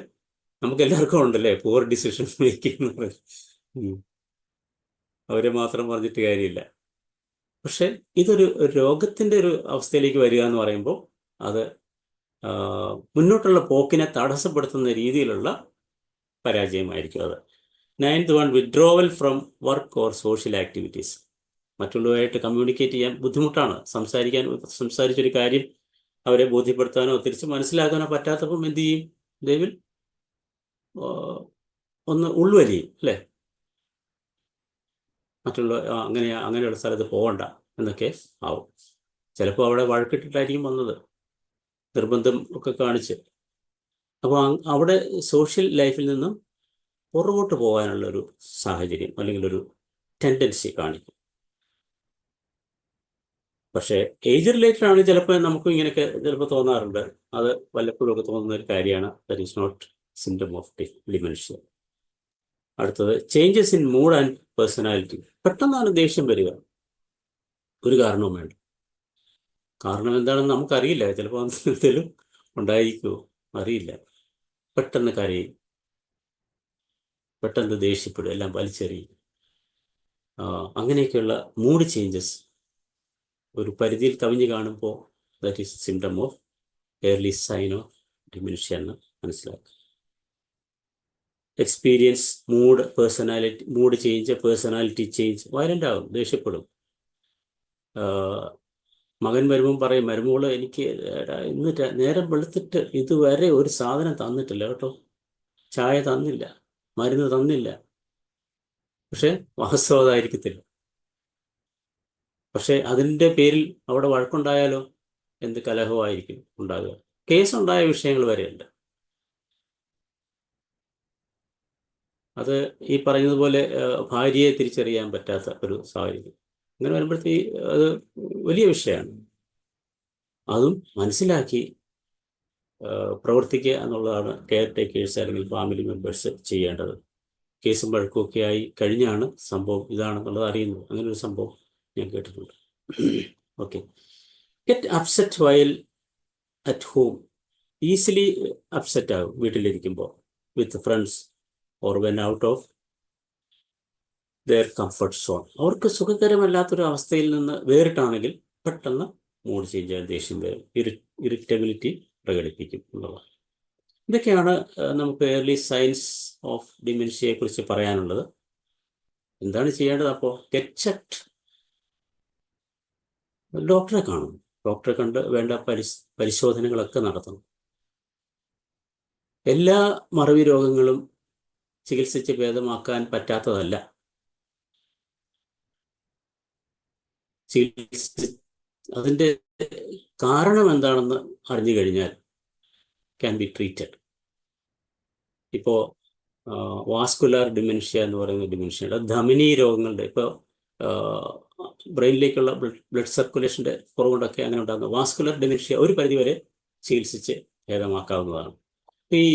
S2: നമുക്ക് എല്ലാവർക്കും ഉണ്ടല്ലേ പുവർ ഡിസിഷൻ മേക്കിംഗ് എന്ന് പറയുന്നത്. അവരെ മാത്രം പറഞ്ഞിട്ട് കാര്യമില്ല. പക്ഷെ ഇതൊരു രോഗത്തിൻ്റെ ഒരു അവസ്ഥയിലേക്ക് വരിക എന്ന് പറയുമ്പോൾ അത് മുന്നോട്ടുള്ള പോക്കിനെ തടസ്സപ്പെടുത്തുന്ന രീതിയിലുള്ള പരാജയമായിരിക്കും അത്. 9th one, withdrawal from work or social activities. മറ്റുള്ളവരായിട്ട് കമ്മ്യൂണിക്കേറ്റ് ചെയ്യാൻ ബുദ്ധിമുട്ടാണ്. സംസാരിച്ചൊരു കാര്യം അവരെ ബോധ്യപ്പെടുത്താനോ തിരിച്ച് മനസ്സിലാക്കാനോ പറ്റാത്തപ്പം എന്ത് ചെയ്യും? ദൈവം ഒന്ന് ഉൾവലിയും, അല്ലേ? അങ്ങനെയുള്ള സ്ഥലത്ത് പോകണ്ട എന്നൊക്കെ ആവും. ചിലപ്പോൾ അവിടെ വഴക്കിട്ടിട്ടായിരിക്കും വന്നത്, നിർബന്ധം ഒക്കെ കാണിച്ച്. അപ്പോൾ അവിടെ സോഷ്യൽ ലൈഫിൽ നിന്നും പുറകോട്ട് പോകാനുള്ളൊരു സാഹചര്യം അല്ലെങ്കിൽ ഒരു ടെൻഡൻസി കാണിക്കും. പക്ഷേ ഏജ് റിലേറ്റഡ് ആണ് ചിലപ്പോൾ നമുക്കും ഇങ്ങനെയൊക്കെ ചിലപ്പോൾ തോന്നാറുണ്ട്. അത് വല്ലപ്പോഴും ഒക്കെ തോന്നുന്ന ഒരു കാര്യമാണ്. That is not symptom of dementia. അടുത്തത്, changes in mood and personality. പെട്ടെന്നാണ് ദേഷ്യം വരിക. ഒരു കാരണവും വേണ്ട. കാരണം എന്താണെന്ന് നമുക്കറിയില്ല. ചിലപ്പോൾ എന്തെങ്കിലും ഉണ്ടായിരിക്കുമോ അറിയില്ല. പെട്ടെന്ന് കരയും, പെട്ടെന്ന് ദേഷ്യപ്പെടും, എല്ലാം വലിച്ചെറിയും. അങ്ങനെയൊക്കെയുള്ള മൂഡ് ചേഞ്ചസ് ഒരു പരിധിയിൽ കവിഞ്ഞ് കാണുമ്പോൾ that is symptom of early sign of dementia എന്ന് മനസ്സിലാക്കുക. Experience mood change, personality change, violent ആകും, ദേഷ്യപ്പെടും. മകൻ വരുമ്പം പറയും, മരുമോള് എനിക്ക് ഇന്ന് നേരം വെളുത്തിട്ട് ഇതുവരെ ഒരു സാധനം തന്നിട്ടില്ല കേട്ടോ, ചായ തന്നില്ല, മരുന്ന് തന്നില്ല. പക്ഷെ വാസ്തവം അതായിരിക്കത്തില്ല. പക്ഷെ അതിൻ്റെ പേരിൽ അവിടെ വഴക്കുണ്ടായാലോ എന്ത് കലഹമായിരിക്കും ഉണ്ടാകുക. കേസുണ്ടായ വിഷയങ്ങൾ വരെയുണ്ട്. അത് ഈ പറയുന്നതുപോലെ ഭാര്യയെ തിരിച്ചറിയാൻ പറ്റാത്ത ഒരു സാഹചര്യം. അങ്ങനെ വരുമ്പോഴത്തേക്ക് അത് വലിയ വിഷയമാണ്. അതും മനസ്സിലാക്കി പ്രവർത്തിക്കുക എന്നുള്ളതാണ് കെയർ ടേക്കേഴ്സ് അല്ലെങ്കിൽ ഫാമിലി മെമ്പേഴ്സ് ചെയ്യേണ്ടത്. കേസും വഴക്കുമൊക്കെ ആയി കഴിഞ്ഞാണ് സംഭവം ഇതാണെന്നുള്ളത് അറിയുന്നത്. അങ്ങനെ ഒരു സംഭവം ഞാൻ കേട്ടിട്ടുണ്ട്. Okay. Get upset while at home. Easily upset ആകും വീട്ടിലിരിക്കുമ്പോൾ, with friends or when out of their comfort zone. അവർക്ക് സുഖകരമല്ലാത്തൊരു അവസ്ഥയിൽ നിന്ന് വേറിട്ടാണെങ്കിൽ പെട്ടെന്ന് മൂഡ് ചേഞ്ച് ആയി ദേഷ്യം വരും, ഇറിറ്റബിലിറ്റി പ്രകടിപ്പിക്കും എന്നുള്ളതാണ്. ഇതൊക്കെയാണ് നമുക്ക് ഏർലി സൈൻസ് ഓഫ് ഡിമെൻഷ്യയെ കുറിച്ച് പറയാനുള്ളത്. എന്താണ് ചെയ്യേണ്ടത് അപ്പോൾ? Get checked. ഡോക്ടറെ കാണും. ഡോക്ടറെ കണ്ട് വേണ്ട പരിശോധനകളൊക്കെ നടത്തണം. എല്ലാ മറവി രോഗങ്ങളും ചികിത്സിച്ച് ഭേദമാക്കാൻ പറ്റാത്തതല്ല. അതിൻ്റെ കാരണം എന്താണെന്ന് അറിഞ്ഞു കഴിഞ്ഞാൽ ക്യാൻ ബി ട്രീറ്റഡ്. ഇപ്പോൾ വാസ്കുലാർ ഡിമെൻഷ്യ എന്ന് പറയുന്ന ഡിമെൻഷ്യയുടെ ധമനി രോഗങ്ങളുടെ, ഇപ്പോൾ ബ്രെയിനിലേക്കുള്ള ബ്ലഡ് സർക്കുലേഷൻ്റെ കുറവുകൊണ്ടൊക്കെ അങ്ങനെ ഉണ്ടാകുന്ന വാസ്കുലർ ഡിമെൻഷ്യ ഒരു പരിധിവരെ ചികിത്സിച്ച് ഭേദമാക്കാവുന്നതാണ്. ഈ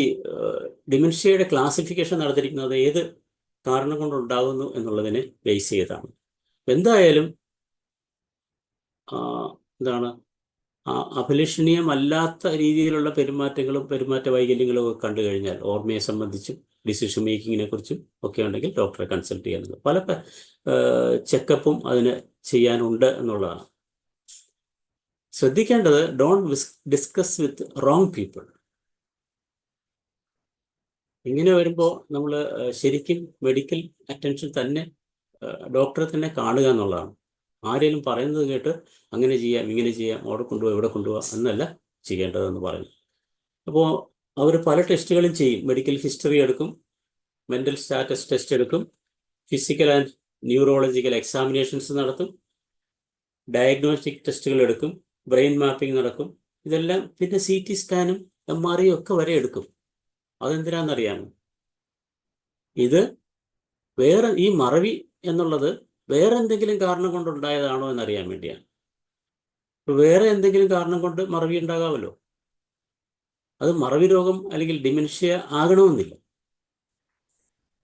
S2: ഡിമെൻഷ്യയുടെ ക്ലാസിഫിക്കേഷൻ നടത്തിയിരിക്കുന്നത് ഏത് കാരണം കൊണ്ടുണ്ടാകുന്നു എന്നുള്ളതിനെ ബേസ് ചെയ്താണ്. എന്തായാലും അഭിലഷണീയമല്ലാത്ത രീതിയിലുള്ള പെരുമാറ്റങ്ങളും പെരുമാറ്റ വൈകല്യങ്ങളും ഒക്കെ കണ്ടു കഴിഞ്ഞാൽ, ഓർമ്മയെ സംബന്ധിച്ചും ഡിസിഷൻ മേക്കിങ്ങിനെ കുറിച്ചും ഒക്കെ ഉണ്ടെങ്കിൽ ഡോക്ടറെ കൺസൾട്ട് ചെയ്യുന്നത്. പല ചെക്കപ്പും അതിന് ചെയ്യാനുണ്ട് എന്നുള്ളതാണ്. ശ്രദ്ധിക്കേണ്ടത്, don't discuss with wrong people. ഇങ്ങനെ വരുമ്പോൾ നമ്മൾ ശരിക്കും മെഡിക്കൽ അറ്റൻഷൻ തന്നെ ഡോക്ടറെ തന്നെ കാണുക എന്നുള്ളതാണ്. ആരെങ്കിലും പറയുന്നത് കേട്ട് അങ്ങനെ ചെയ്യാം, ഇങ്ങനെ ചെയ്യാം, അവിടെ കൊണ്ടുപോകാം, ഇവിടെ കൊണ്ടുപോകാം എന്നല്ല ചെയ്യേണ്ടതെന്ന് പറയുന്നു. അപ്പോൾ അവർ പല ടെസ്റ്റുകളും ചെയ്യും. മെഡിക്കൽ ഹിസ്റ്ററി എടുക്കും, മെൻ്റൽ സ്റ്റാറ്റസ് ടെസ്റ്റ് എടുക്കും, ഫിസിക്കൽ ആൻഡ് ന്യൂറോളജിക്കൽ എക്സാമിനേഷൻസ് നടത്തും, ഡയഗ്നോസ്റ്റിക് ടെസ്റ്റുകൾ എടുക്കും, ബ്രെയിൻ മാപ്പിംഗ് നടക്കും. ഇതെല്ലാം പിന്നെ CT സ്കാനും MRI ഒക്കെ വരെ എടുക്കും. അതെന്തിനാണെന്നറിയാമോ? ഇത് ഈ മറവി എന്നുള്ളത് വേറെ എന്തെങ്കിലും കാരണം കൊണ്ടുണ്ടായതാണോ എന്നറിയാൻ വേണ്ടിയാണ്. വേറെ എന്തെങ്കിലും കാരണം കൊണ്ട് മറവി ഉണ്ടാകാമല്ലോ. അത് മറവി രോഗം അല്ലെങ്കിൽ ഡിമെൻഷ്യ ആകണമെന്നില്ല.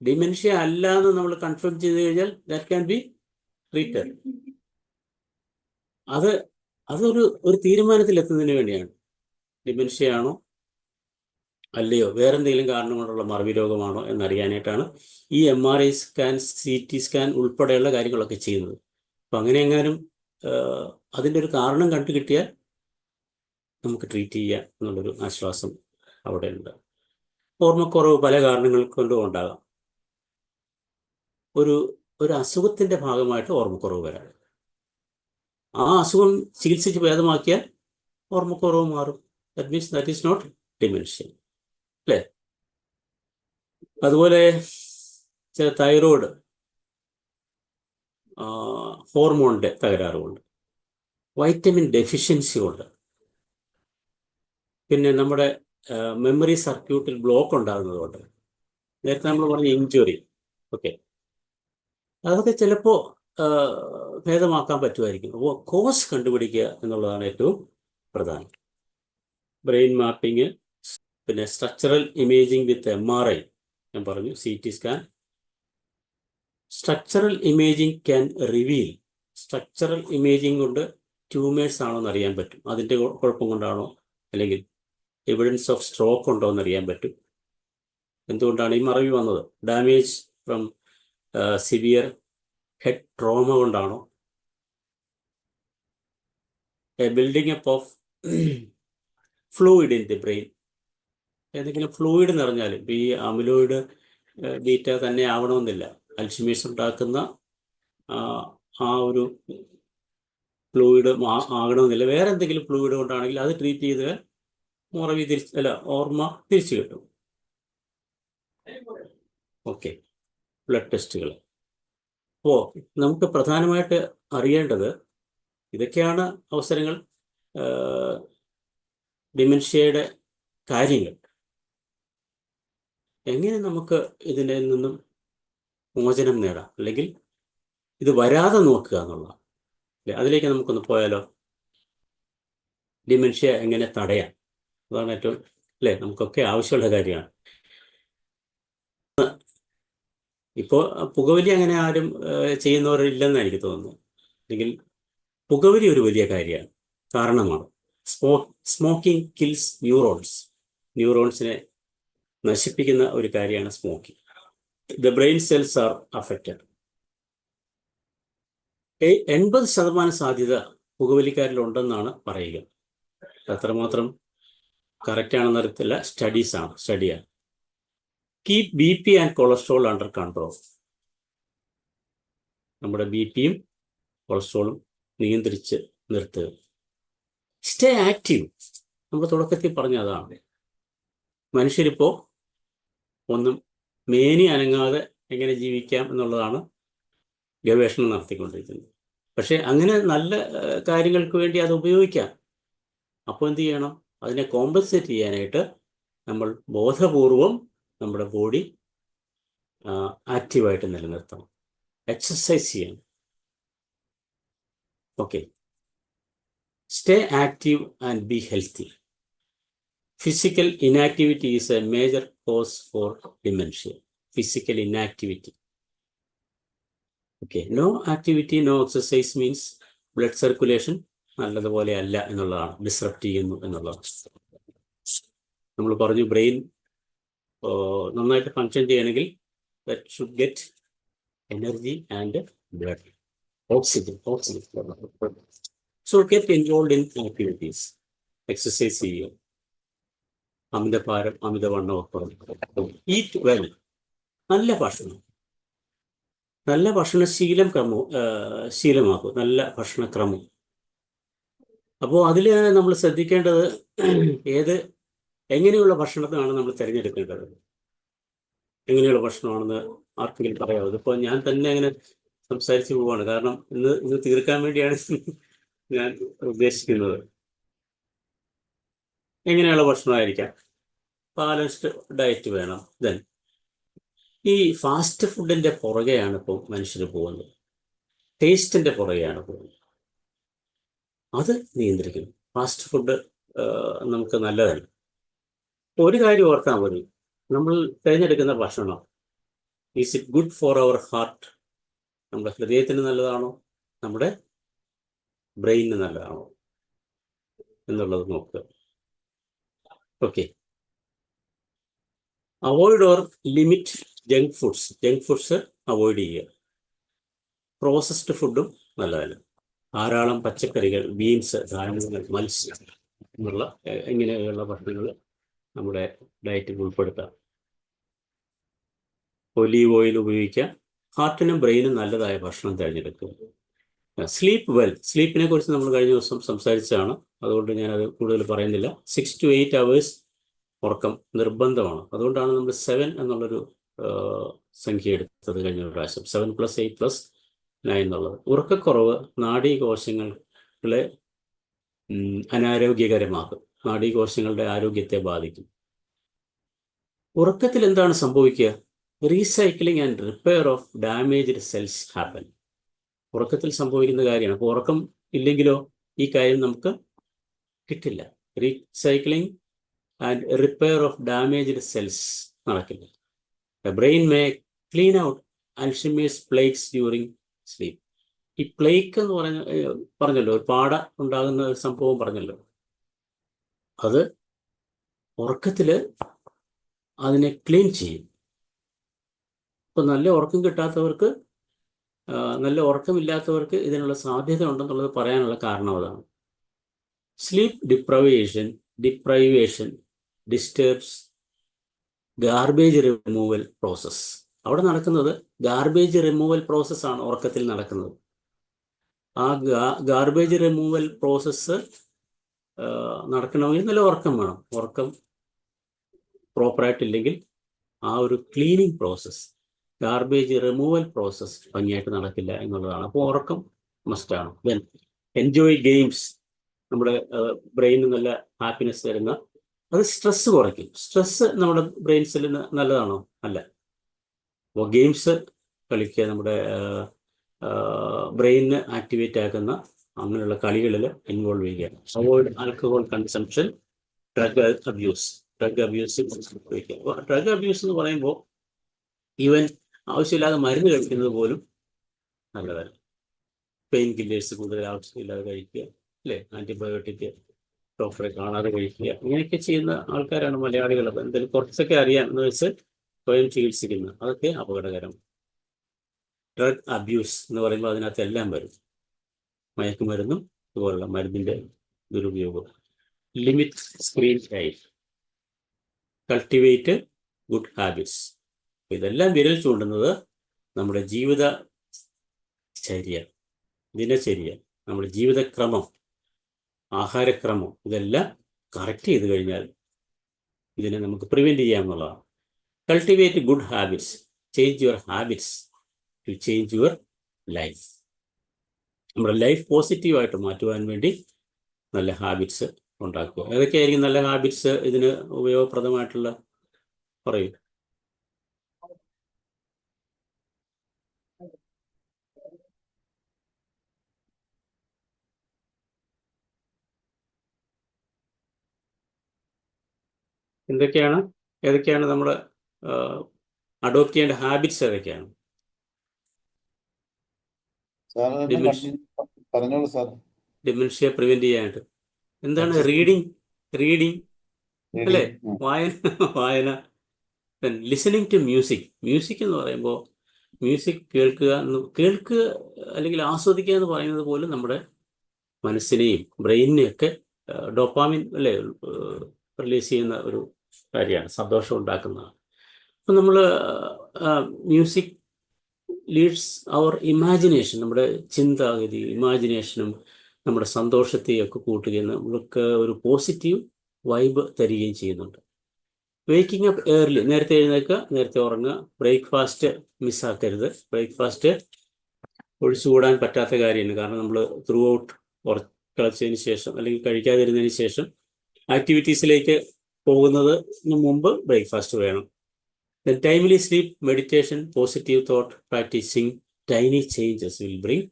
S2: ഡിമെൻഷ്യ അല്ല എന്ന് നമ്മൾ കൺഫേം ചെയ്ത് കഴിഞ്ഞാൽ ദാറ്റ് ക്യാൻ ബി ട്രീറ്റഡ്. അതൊരു തീരുമാനത്തിലെത്തുന്നതിന് വേണ്ടിയാണ്. ഡിമെൻഷ്യ ആണോ അല്ലയോ, വേറെ എന്തെങ്കിലും കാരണം കൊണ്ടുള്ള മറവി രോഗമാണോ എന്നറിയാനായിട്ടാണ് ഈ MRI സ്കാൻ, CT സ്കാൻ ഉൾപ്പെടെയുള്ള കാര്യങ്ങളൊക്കെ ചെയ്യുന്നത്. അപ്പം അങ്ങനെ എങ്ങാനും അതിൻ്റെ ഒരു കാരണം കണ്ടു കിട്ടിയാൽ നമുക്ക് ട്രീറ്റ് ചെയ്യാം എന്നുള്ളൊരു ആശ്വാസം അവിടെ ഉണ്ട്. ഓർമ്മക്കുറവ് പല കാരണങ്ങൾ കൊണ്ടും ഉണ്ടാകാം. ഒരു അസുഖത്തിൻ്റെ ഭാഗമായിട്ട് ഓർമ്മക്കുറവ് വരാം. ആ അസുഖം ചികിത്സിച്ച് ഭേദമാക്കിയാൽ ഓർമ്മക്കുറവ് മാറും. That means that is not dementia, അല്ലേ? അതുപോലെ ചില തൈറോയ്ഡ് ഹോർമോണിൻ്റെ തകരാറുകൊണ്ട്, വൈറ്റമിൻ ഡെഫിഷ്യൻസി കൊണ്ട്, പിന്നെ നമ്മുടെ മെമ്മറി സർക്യൂട്ടിൽ ബ്ലോക്ക് ഉണ്ടാകുന്നതുകൊണ്ട്, നേരത്തെ നമ്മൾ പറഞ്ഞ ഇഞ്ചുറി, ഓക്കെ, അതൊക്കെ ചിലപ്പോൾ ഭേദമാക്കാൻ പറ്റുമായിരിക്കും. അപ്പോൾ കോസ് കണ്ടുപിടിക്കുക എന്നുള്ളതാണ് ഏറ്റവും പ്രധാനം. ബ്രെയിൻ മാപ്പിംഗ്, പിന്നെ സ്ട്രക്ചറൽ ഇമേജിംഗ് വിത്ത് MRI ഞാൻ പറഞ്ഞു, CT scan. Structural imaging can reveal structural imaging കൊണ്ട് ട്യൂമേഴ്സ് ആണോ എന്ന് അറിയാൻ പറ്റും. അതിൻ്റെ കുഴപ്പം കൊണ്ടാണോ, അല്ലെങ്കിൽ എവിഡൻസ് ഓഫ് സ്ട്രോക്ക് ഉണ്ടോ എന്ന് അറിയാൻ പറ്റും. എന്തുകൊണ്ടാണ് ഈ മറവി വന്നത്? Damage from severe head trauma കൊണ്ടാണോ? A building up of fluid in the brain. ഏതെങ്കിലും ഫ്ലൂയിഡ് നിറഞ്ഞാൽ, ഈ അമിലോയിഡ് ബീറ്റ തന്നെ ആവണമെന്നില്ല, അൽഷിമേഴ്സ് ഉണ്ടാക്കുന്ന ആ ഒരു ഫ്ലൂയിഡ് ആകണമെന്നില്ല, വേറെ എന്തെങ്കിലും ഫ്ലൂയിഡ് കൊണ്ടാണെങ്കിൽ അത് ട്രീറ്റ് ചെയ്താൽ മറവി ഓർമ്മ തിരിച്ചു കിട്ടും. ഓക്കെ, ബ്ലഡ് ടെസ്റ്റുകൾ. അപ്പോൾ നമുക്ക് പ്രധാനമായിട്ട് അറിയേണ്ടത് ഇതൊക്കെയാണ് അവസരങ്ങൾ, ഡിമെൻഷ്യയുടെ കാര്യങ്ങൾ. എങ്ങനെ നമുക്ക് ഇതിൽ നിന്നും മോചനം നേടാം, അല്ലെങ്കിൽ ഇത് വരാതെ നോക്കുക എന്നുള്ളതാണ്. അതിലേക്ക് നമുക്കൊന്ന് പോയാലോ? ഡിമെൻഷ്യ എങ്ങനെ തടയാം, അതാണ് ഏറ്റവും നമുക്കൊക്കെ ആവശ്യമുള്ള കാര്യമാണ്. ഇപ്പോൾ പുകവലി അങ്ങനെ ആരും ചെയ്യുന്നവരില്ലെന്ന് എനിക്ക് തോന്നുന്നു. അല്ലെങ്കിൽ പുകവലി ഒരു വലിയ കാരണമാണ്. സ്മോക്കിംഗ് കിൽസ് ന്യൂറോൺസിനെ നശിപ്പിക്കുന്ന ഒരു കാര്യമാണ് smoking. The brain cells are affected. 80% സാധ്യത പുകവലിക്കാരിലുണ്ടെന്നാണ് പറയുക. അത്രമാത്രം കറക്റ്റ് ആണെന്ന് അറിയത്തില്ല, സ്റ്റഡിയാണ്. Keep BP and cholesterol under control. നമ്മുടെ BPയും കൊളസ്ട്രോളും നിയന്ത്രിച്ച് നിർത്തുക. Stay active. നമ്മൾ തുടക്കത്തിൽ പറഞ്ഞ അതാണ്. മനുഷ്യരിപ്പോൾ ഒന്നും മേനി അനങ്ങാതെ എങ്ങനെ ജീവിക്കാം എന്നുള്ളതാണ് ഗവേഷണം നടത്തിക്കൊണ്ടിരിക്കുന്നത്. പക്ഷെ അങ്ങനെ നല്ല കാര്യങ്ങൾക്ക് വേണ്ടി അത് ഉപയോഗിക്കാം. അപ്പോൾ എന്ത് ചെയ്യണം? അതിനെ കോമ്പൻസേറ്റ് ചെയ്യാനായിട്ട് നമ്മൾ ബോധപൂർവം നമ്മുടെ ബോഡി ആക്റ്റീവായിട്ട് നിലനിർത്തണം, എക്സസൈസ് ചെയ്യണം. Okay, stay active and be healthy. Physical inactivity is a major cause for dementia. Physical inactivity. Okay, no activity no exercise means blood circulation നല്ലതുപോലെ അല്ല എന്നുള്ളതാണ്, ഡിസ്റപ്റ്റ് ചെയ്യുന്നു എന്നുള്ളതാണ്. നമ്മൾ പറഞ്ഞു ബ്രെയിൻ നന്നായിട്ട് ഫങ്ഷൻ ചെയ്യണമെങ്കിൽ that should get energy and blood, oxygen. So get involve in activities. Exercise ചെയ്യുക, അമിതഭാരം അമിതവണ്ണം ഒക്കെ. Eat well. നല്ല ശീലമാക്കും, നല്ല ഭക്ഷണക്രമം. അപ്പോൾ അതിൽ നമ്മൾ ശ്രദ്ധിക്കേണ്ടത് എങ്ങനെയുള്ള ഭക്ഷണത്തിനാണ് നമ്മൾ തിരഞ്ഞെടുക്കേണ്ടത്. എങ്ങനെയുള്ള ഭക്ഷണമാണെന്ന് ആർക്കെങ്കിലും പറയാമോ? ഇതിപ്പോൾ ഞാൻ തന്നെ അങ്ങനെ സംസാരിച്ച് പോവാണ്, കാരണം ഇന്ന് തീർക്കാൻ വേണ്ടിയാണ് ഞാൻ ഉദ്ദേശിക്കുന്നത്. എങ്ങനെയുള്ള ഭക്ഷണമായിരിക്കാം? ബാലൻസ്ഡ് ഡയറ്റ് വേണം. ദെൻ ഈ ഫാസ്റ്റ് ഫുഡിൻ്റെ പുറകെയാണ് ഇപ്പോൾ മനുഷ്യർ പോകുന്നത്, ടേസ്റ്റിൻ്റെ പുറകെയാണ് പോകുന്നത്. അത് നിയന്ത്രിക്കണം. ഫാസ്റ്റ് ഫുഡ് നമുക്ക് നല്ലതല്ല. ഒരു കാര്യം ഓർത്താൽ മതി, നമ്മൾ തിരഞ്ഞെടുക്കുന്ന ഭക്ഷണം is it good for our heart? നമ്മുടെ ഹൃദയത്തിന് നല്ലതാണോ, നമ്മുടെ ബ്രെയിനിന് നല്ലതാണോ എന്നുള്ളത് നോക്കുക. Okay, avoid or limit junk foods avoid ചെയ്യുക. പ്രോസസ്ഡ് ഫുഡും നല്ലതല്ല. ധാരാളം പച്ചക്കറികൾ, ബീൻസ്, ധാന്യങ്ങൾ, മത്സ്യം എന്നുള്ള ഇങ്ങനെയുള്ള ഭക്ഷണങ്ങൾ നമ്മുടെ ഡയറ്റിൽ ഉൾപ്പെടുത്താം. ഒലീവ് ഓയിൽ ഉപയോഗിക്കാം. ഹാർട്ടിനും ബ്രെയിനും നല്ലതായ ഭക്ഷണം തിരഞ്ഞെടുക്കുക. Sleep well. സ്ലീപ്പിനെ കുറിച്ച് നമ്മൾ കഴിഞ്ഞ ദിവസം സംസാരിച്ചതാണ്, അതുകൊണ്ട് ഞാനത് കൂടുതൽ പറയുന്നില്ല. 6 to 8 hours ഉറക്കം നിർബന്ധമാണ്. അതുകൊണ്ടാണ് നമ്മൾ 7 എന്നുള്ളൊരു സംഖ്യ എടുത്തത് കഴിഞ്ഞ പ്രാവശ്യം. 7 + 8 + 9 എന്നുള്ളത്. ഉറക്കക്കുറവ് നാഡീകോശങ്ങളെ അനാരോഗ്യകരമാക്കും, നാഡീകോശങ്ങളുടെ ആരോഗ്യത്തെ ബാധിക്കും. ഉറക്കത്തിൽ എന്താണ് സംഭവിക്കുക? Recycling and repair of damaged cells happen. ഉറക്കത്തിൽ സംഭവിക്കുന്ന കാര്യമാണ്. അപ്പോൾ ഉറക്കം ഇല്ലെങ്കിലോ ഈ കാര്യം നമുക്ക് കിട്ടില്ല. Recycling and repair of damaged cells നടക്കില്ല. The brain may clean out Alzheimer's plaques during sleep. ഈ പ്ലേക്ക് എന്ന് പറഞ്ഞല്ലോ, ഒരു പാട ഉണ്ടാകുന്ന ഒരു സംഭവം പറഞ്ഞല്ലോ, അത് ഉറക്കത്തിൽ അതിനെ ക്ലീൻ ചെയ്യും. ഇപ്പം നല്ല ഉറക്കം കിട്ടാത്തവർക്ക്, നല്ല ഉറക്കമില്ലാത്തവർക്ക് ഇതിനുള്ള സാധ്യത ഉണ്ടെന്നുള്ളത് പറയാനുള്ള കാരണം അതാണ്. Sleep deprivation disturbs garbage removal process. അവിടെ നടക്കുന്നത് ഗാർബേജ് റിമൂവൽ പ്രോസസ്സാണ് ഉറക്കത്തിൽ നടക്കുന്നത്. ആ ഗാർബേജ് റിമൂവൽ പ്രോസസ്സ് നടക്കണമെങ്കിൽ നല്ല ഉറക്കം വേണം. ഉറക്കം പ്രോപ്പറായിട്ടില്ലെങ്കിൽ ആ ഒരു cleaning process, garbage removal process ഭംഗിയായിട്ട് നടക്കില്ല എന്നുള്ളതാണ്. അപ്പോൾ ഉറക്കം മസ്റ്റാണ്. ദെൻ എൻജോയ് ഗെയിംസ്, നമ്മുടെ ബ്രെയിനിന് നല്ല ഹാപ്പിനെസ് തരുന്ന, അത് സ്ട്രെസ് കുറയ്ക്കും. സ്ട്രെസ് നമ്മുടെ ബ്രെയിൻസിൽ നല്ലതാണോ? അല്ല. അപ്പോൾ ഗെയിംസ് കളിക്കുക, നമ്മുടെ ബ്രെയിനിന് ആക്ടിവേറ്റ് ആക്കുന്ന അങ്ങനെയുള്ള കളികളിൽ ഇൻവോൾവ് ചെയ്യുക. Avoid alcohol consumption, drug abuse എന്ന് പറയുമ്പോൾ ഈവൻ ആവശ്യമില്ലാതെ മരുന്ന് കഴിക്കുന്നത് പോലും നല്ലതല്ല. പെയിൻ കില്ലേഴ്സ് കൂടുതൽ ആവശ്യമില്ലാതെ കഴിക്കുക, അല്ലേ? ആൻറ്റിബയോട്ടിക് ഡോക്ടറെ കാണാതെ കഴിക്കുക, ഇങ്ങനെയൊക്കെ ചെയ്യുന്ന ആൾക്കാരാണ് മലയാളികൾ. അപ്പം എന്തെങ്കിലും കുറച്ചൊക്കെ അറിയാം എന്ന് വെച്ച് സ്വയം ചികിത്സിക്കുന്നത്, അതൊക്കെ അപകടകരം. ഡ്രഗ് അബ്യൂസ് എന്ന് പറയുമ്പോൾ അതിനകത്ത് എല്ലാം വരും. മയക്കുമരുന്നും അതുപോലുള്ള മരുന്നിൻ്റെ ദുരുപയോഗം. Limit screen time, cultivate good habits. ഇതെല്ലാം വിരൽ ചൂണ്ടുന്നത് നമ്മുടെ ദിനചര്യ, നമ്മുടെ ജീവിതക്രമം, ആഹാരക്രമം, ഇതെല്ലാം കറക്റ്റ് ചെയ്ത് കഴിഞ്ഞാൽ ഇതിനെ നമുക്ക് പ്രിവെൻറ്റ് ചെയ്യാമെന്നുള്ളതാണ്. Cultivate good habits, change your habits to change your life. നമ്മുടെ ലൈഫ് പോസിറ്റീവായിട്ട് മാറ്റുവാൻ വേണ്ടി നല്ല ഹാബിറ്റ്സ് ഉണ്ടാക്കുക. ഏതൊക്കെയായിരിക്കും നല്ല ഹാബിറ്റ്സ് ഇതിന് ഉപയോഗപ്രദമായിട്ടുള്ള? പറയൂ. ഏതൊക്കെയാണ് നമ്മൾ അഡോപ്റ്റ് ചെയ്യേണ്ട ഹാബിറ്റ്സ്? ഏതൊക്കെയാണ്? ഡിമെൻഷ്യ പ്രിവെന്റ് ചെയ്യാനായിട്ട് എന്താണ്? റീഡിങ് അല്ലേ? വായന. ലിസണിങ് ടു മ്യൂസിക് എന്ന് പറയുമ്പോൾ മ്യൂസിക് കേൾക്കുക അല്ലെങ്കിൽ ആസ്വദിക്കുക എന്ന് പറയുന്നത് പോലും നമ്മുടെ മനസ്സിനെയും ബ്രെയിനിനെയും ഒക്കെ ഡോപ്പാമിൻ, അല്ലേ, റിലീസ് ചെയ്യുന്ന ഒരു കാര്യമാണ്, സന്തോഷം ഉണ്ടാക്കുന്നതാണ്. അപ്പം നമ്മൾ മ്യൂസിക് ലീഡ്സ് അവർ ഇമാജിനേഷൻ, നമ്മുടെ ചിന്താഗതി, ഇമാജിനേഷനും നമ്മുടെ സന്തോഷത്തെയൊക്കെ കൂട്ടുകയും നമ്മൾക്ക് ഒരു പോസിറ്റീവ് വൈബ് തരികയും ചെയ്യുന്നുണ്ട്. വേക്കിംഗ് അപ്പ് ഏർലി, നേരത്തെ എഴുന്നേൽക്കുക, നേരത്തെ ഉറങ്ങുക. ബ്രേക്ക്ഫാസ്റ്റ് മിസ്സാക്കരുത്. ബ്രേക്ക്ഫാസ്റ്റ് ഒഴിച്ചുകൂടാൻ പറ്റാത്ത കാര്യമാണ്. കാരണം നമ്മൾ ത്രൂ ഔട്ട് കളിച്ചതിന് ശേഷം അല്ലെങ്കിൽ കഴിക്കാതിരുന്നതിന് ശേഷം ആക്ടിവിറ്റീസിലേക്ക് പോകുന്നതിന് മുമ്പ് ബ്രേക്ക്ഫാസ്റ്റ് വേണം. Then timely sleep, meditation, positive thought, practicing tiny changes will bring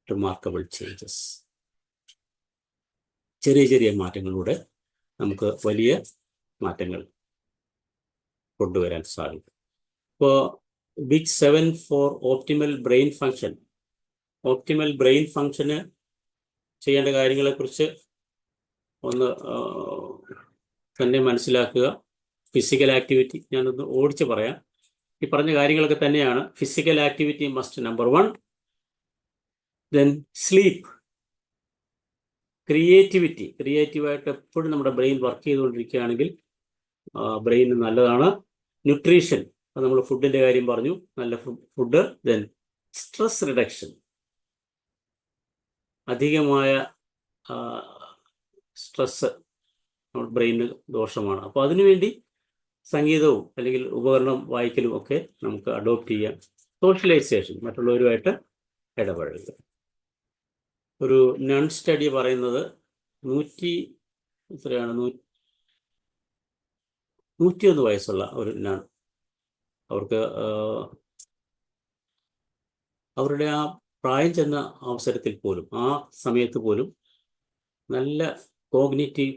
S2: remarkable changes. ചെറിയ മാറ്റങ്ങളിലൂടെ നമുക്ക് വലിയ മാറ്റങ്ങൾ കൊണ്ടുവരാൻ സാധിക്കും. ഇപ്പോൾ big 7 for optimal brain function. Optimal brain ഫങ്ഷന് ചെയ്യേണ്ട കാര്യങ്ങളെക്കുറിച്ച് ഒന്ന് തന്നെ മനസ്സിലാക്കുക. ഫിസിക്കൽ ആക്ടിവിറ്റി ഞാനൊന്ന് ഓടിച്ച് പറയാം. ഈ പറഞ്ഞ കാര്യങ്ങളൊക്കെ തന്നെയാണ്. Physical activity must number 1. Then sleep. ക്രിയേറ്റീവായിട്ട് എപ്പോഴും നമ്മുടെ ബ്രെയിൻ വർക്ക് ചെയ്തുകൊണ്ടിരിക്കുകയാണെങ്കിൽ ബ്രെയിൻ നല്ലതാണ്. ന്യൂട്രീഷൻ, അത് നമ്മൾ ഫുഡിൻ്റെ കാര്യം പറഞ്ഞു, നല്ല ഫുഡ്. ദെൻ സ്ട്രെസ് റിഡക്ഷൻ, അധികമായ സ്ട്രെസ് നമ്മുടെ ബ്രെയിനിന് ദോഷമാണ്. അപ്പോൾ അതിനുവേണ്ടി സംഗീതവും അല്ലെങ്കിൽ ഉപകരണം വായിക്കലും ഒക്കെ നമുക്ക് അഡോപ്റ്റ് ചെയ്യാം. സോഷ്യലൈസേഷൻ, മറ്റുള്ളവരുമായിട്ട് ഇടപഴകുക. ഒരു നൺ സ്റ്റഡി പറയുന്നത് 101 വയസ്സുള്ള ഒരു നൺ, അവർക്ക് അവരുടെ ആ പ്രായം ചെന്ന അവസരത്തിൽ പോലും, ആ സമയത്ത് പോലും നല്ല കോഗ്നിറ്റീവ്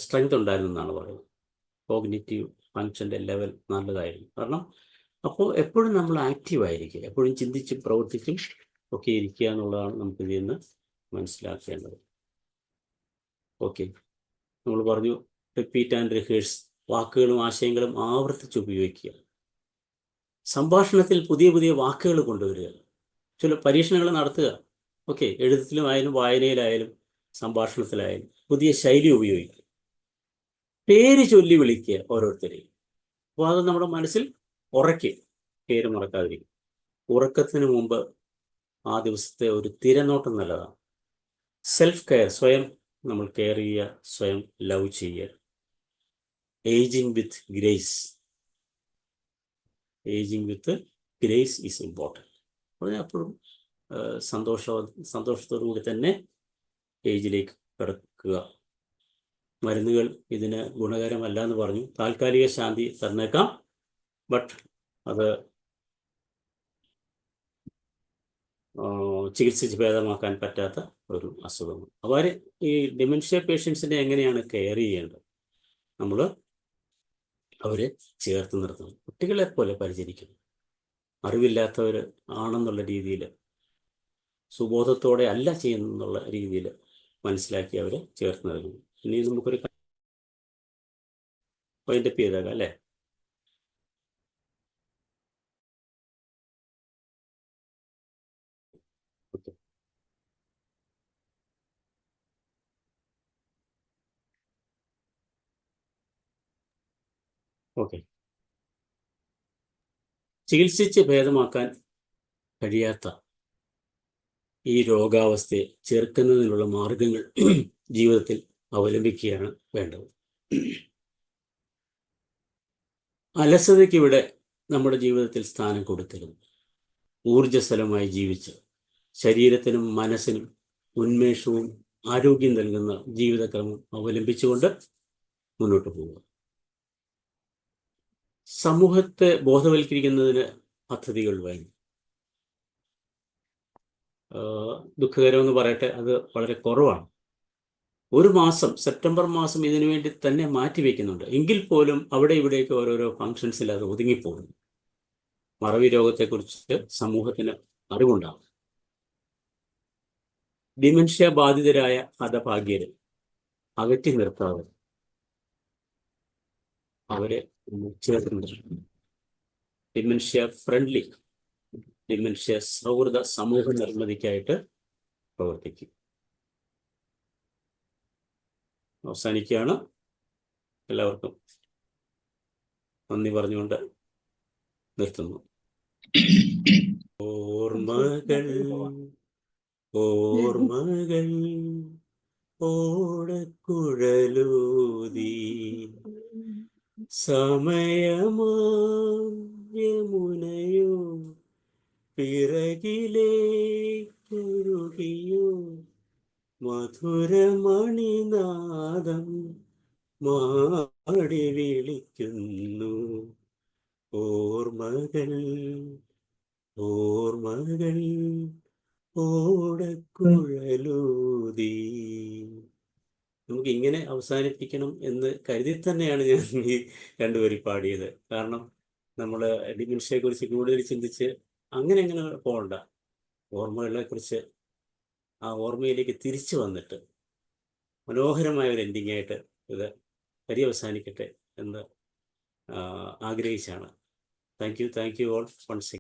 S2: സ്ട്രെങ്ത് ഉണ്ടായിരുന്നു എന്നാണ് പറയുന്നത്. കോഗ്നിറ്റീവ് ഫങ്ഷൻ്റെ ലെവൽ നല്ലതായിരുന്നു. കാരണം അപ്പോൾ എപ്പോഴും നമ്മൾ ആക്റ്റീവായിരിക്കും, എപ്പോഴും ചിന്തിച്ചും പ്രവർത്തിച്ചും ഒക്കെ ഇരിക്കുക എന്നുള്ളതാണ് നമുക്ക് ഇതിൽ നിന്ന് മനസ്സിലാക്കേണ്ടത്. ഓക്കെ, നമ്മൾ പറഞ്ഞു റിപ്പീറ്റ് ആൻഡ് റിഹേഴ്സ്, വാക്കുകളും ആശയങ്ങളും ആവർത്തിച്ച് ഉപയോഗിക്കുക. സംഭാഷണത്തിൽ പുതിയ പുതിയ വാക്കുകൾ കൊണ്ടുവരിക, ചില പരീക്ഷണങ്ങൾ നടത്തുക. ഓക്കെ, എഴുത്തിലുമായാലും വായനയിലായാലും സംഭാഷണത്തിലായാലും പുതിയ ശൈലി ഉപയോഗിക്കുക. പേര് ചൊല്ലി വിളിക്കുക ഓരോരുത്തരെയും. അപ്പോൾ അത് നമ്മുടെ മനസ്സിൽ ഉറയ്ക്കും, പേര് മറക്കാതിരിക്കും. ഉറക്കത്തിന് മുമ്പ് ആ ദിവസത്തെ ഒരു തിരനോട്ടം നല്ലതാണ്. സെൽഫ് കെയർ, സ്വയം നമ്മൾ കെയർ ചെയ്യുക, സ്വയം ലവ് ചെയ്യുക. Ageing with grace, ageing with grace is important. അപ്പോൾ അപ്പോഴും സന്തോഷത്തോടു കൂടി തന്നെ ഏജിലേക്ക് കിടക്കുക. മരുന്നുകൾ ഇതിന് ഗുണകരമല്ല എന്ന് പറഞ്ഞു. താൽക്കാലിക ശാന്തി തന്നേക്കാം, ബട്ട് അത് ചികിത്സിച്ച് ഭേദമാക്കാൻ പറ്റാത്ത ഒരു അസുഖമാണ്. അവർ ഈ ഡിമെൻഷ്യ പേഷ്യൻസിനെ എങ്ങനെയാണ് കെയർ ചെയ്യേണ്ടത്? നമ്മൾ അവരെ ചേർത്ത് നിർത്തണം, കുട്ടികളെ പോലെ പരിചരിക്കണം. അറിവില്ലാത്തവർ ആണെന്നുള്ള രീതിയിൽ, സുബോധത്തോടെ അല്ല ചെയ്യുന്നുള്ള രീതിയിൽ മനസ്സിലാക്കി അവരെ ചേർത്ത് നിർത്തണം. ഇനി നമുക്കൊരു വൈൻഡപ്പ് ചെയ്തേക്കാം അല്ലേ? ഓക്കെ, ചികിത്സിച്ച് ഭേദമാക്കാൻ കഴിയാത്ത ഈ രോഗാവസ്ഥയെ ചെറുക്കുന്നതിനുള്ള മാർഗങ്ങൾ ജീവിതത്തിൽ അവലംബിക്കുകയാണ് വേണ്ടത്. അലസതയ്ക്കിവിടെ നമ്മുടെ ജീവിതത്തിൽ സ്ഥാനം കൊടുക്കരുത്. ഊർജ്ജസ്വലമായി ജീവിച്ച് ശരീരത്തിനും മനസ്സിനും ഉന്മേഷവും ആരോഗ്യം നൽകുന്ന ജീവിതക്രമം അവലംബിച്ചുകൊണ്ട് മുന്നോട്ട് പോവുക. സമൂഹത്തെ ബോധവൽക്കരിക്കുന്നതിന് പദ്ധതികൾ വേണം. ദുഃഖകരമെന്ന് പറയട്ടെ, അത് വളരെ കുറവാണ്. ഒരു മാസം, സെപ്റ്റംബർ മാസം ഇതിനു വേണ്ടി തന്നെ മാറ്റിവെക്കുന്നുണ്ട്. എങ്കിൽ പോലും അവിടെ ഇവിടേക്ക് ഓരോരോ ഫങ്ഷൻസിൽ അത് ഒതുങ്ങിപ്പോകുന്നു. മറവി രോഗത്തെക്കുറിച്ച് സമൂഹത്തിന് അറിവുണ്ടാകും. ഡിമെൻഷ്യ ബാധിതരായ ഹതഭാഗ്യരെ അകറ്റി നിർത്താതെ അവരെ ചേർത്ത് നിർത്തുന്നു. ഡിമെൻഷ്യ ഫ്രണ്ട്ലി, ഡിമെൻഷ്യ സൗഹൃദ സമൂഹ നിർമ്മിതിക്കായിട്ട് പ്രവർത്തിക്കും. അവസാനിക്കുകയാണ്. എല്ലാവർക്കും നന്ദി പറഞ്ഞുകൊണ്ട് നിർത്തുന്നു. ഓർമ്മകൾ ഓർമ്മകൾ ഓടക്കുഴലൂതി സമയമായമുനയോ പിറകിലേക്കൊഴുകിയോ മധുരമണിനാദം മാടി വിളിക്കുന്നു. ഓർമ്മകൾ ഓർമ്മകൾ ഓടക്കുഴലൂതി. നമുക്ക് ഇങ്ങനെ അവസാനിപ്പിക്കണം എന്ന് കരുതി തന്നെയാണ് ഞാൻ ഈ രണ്ടുപേരും പാടിയത്. കാരണം നമ്മൾ ഡിമെൻഷ്യയെ കുറിച്ച് കൂടുതൽ ചിന്തിച്ച് അങ്ങനെ പോകണ്ട. ഓർമ്മകളെ കുറിച്ച്, ആ ഓർമ്മയിലേക്ക് തിരിച്ചു വന്നിട്ട് മനോഹരമായ ഒരു എൻഡിങ് ആയിട്ട് ഇത് പര്യവസാനിക്കട്ടെ എന്ന് ആഗ്രഹിച്ചാണ്. Thank you all once.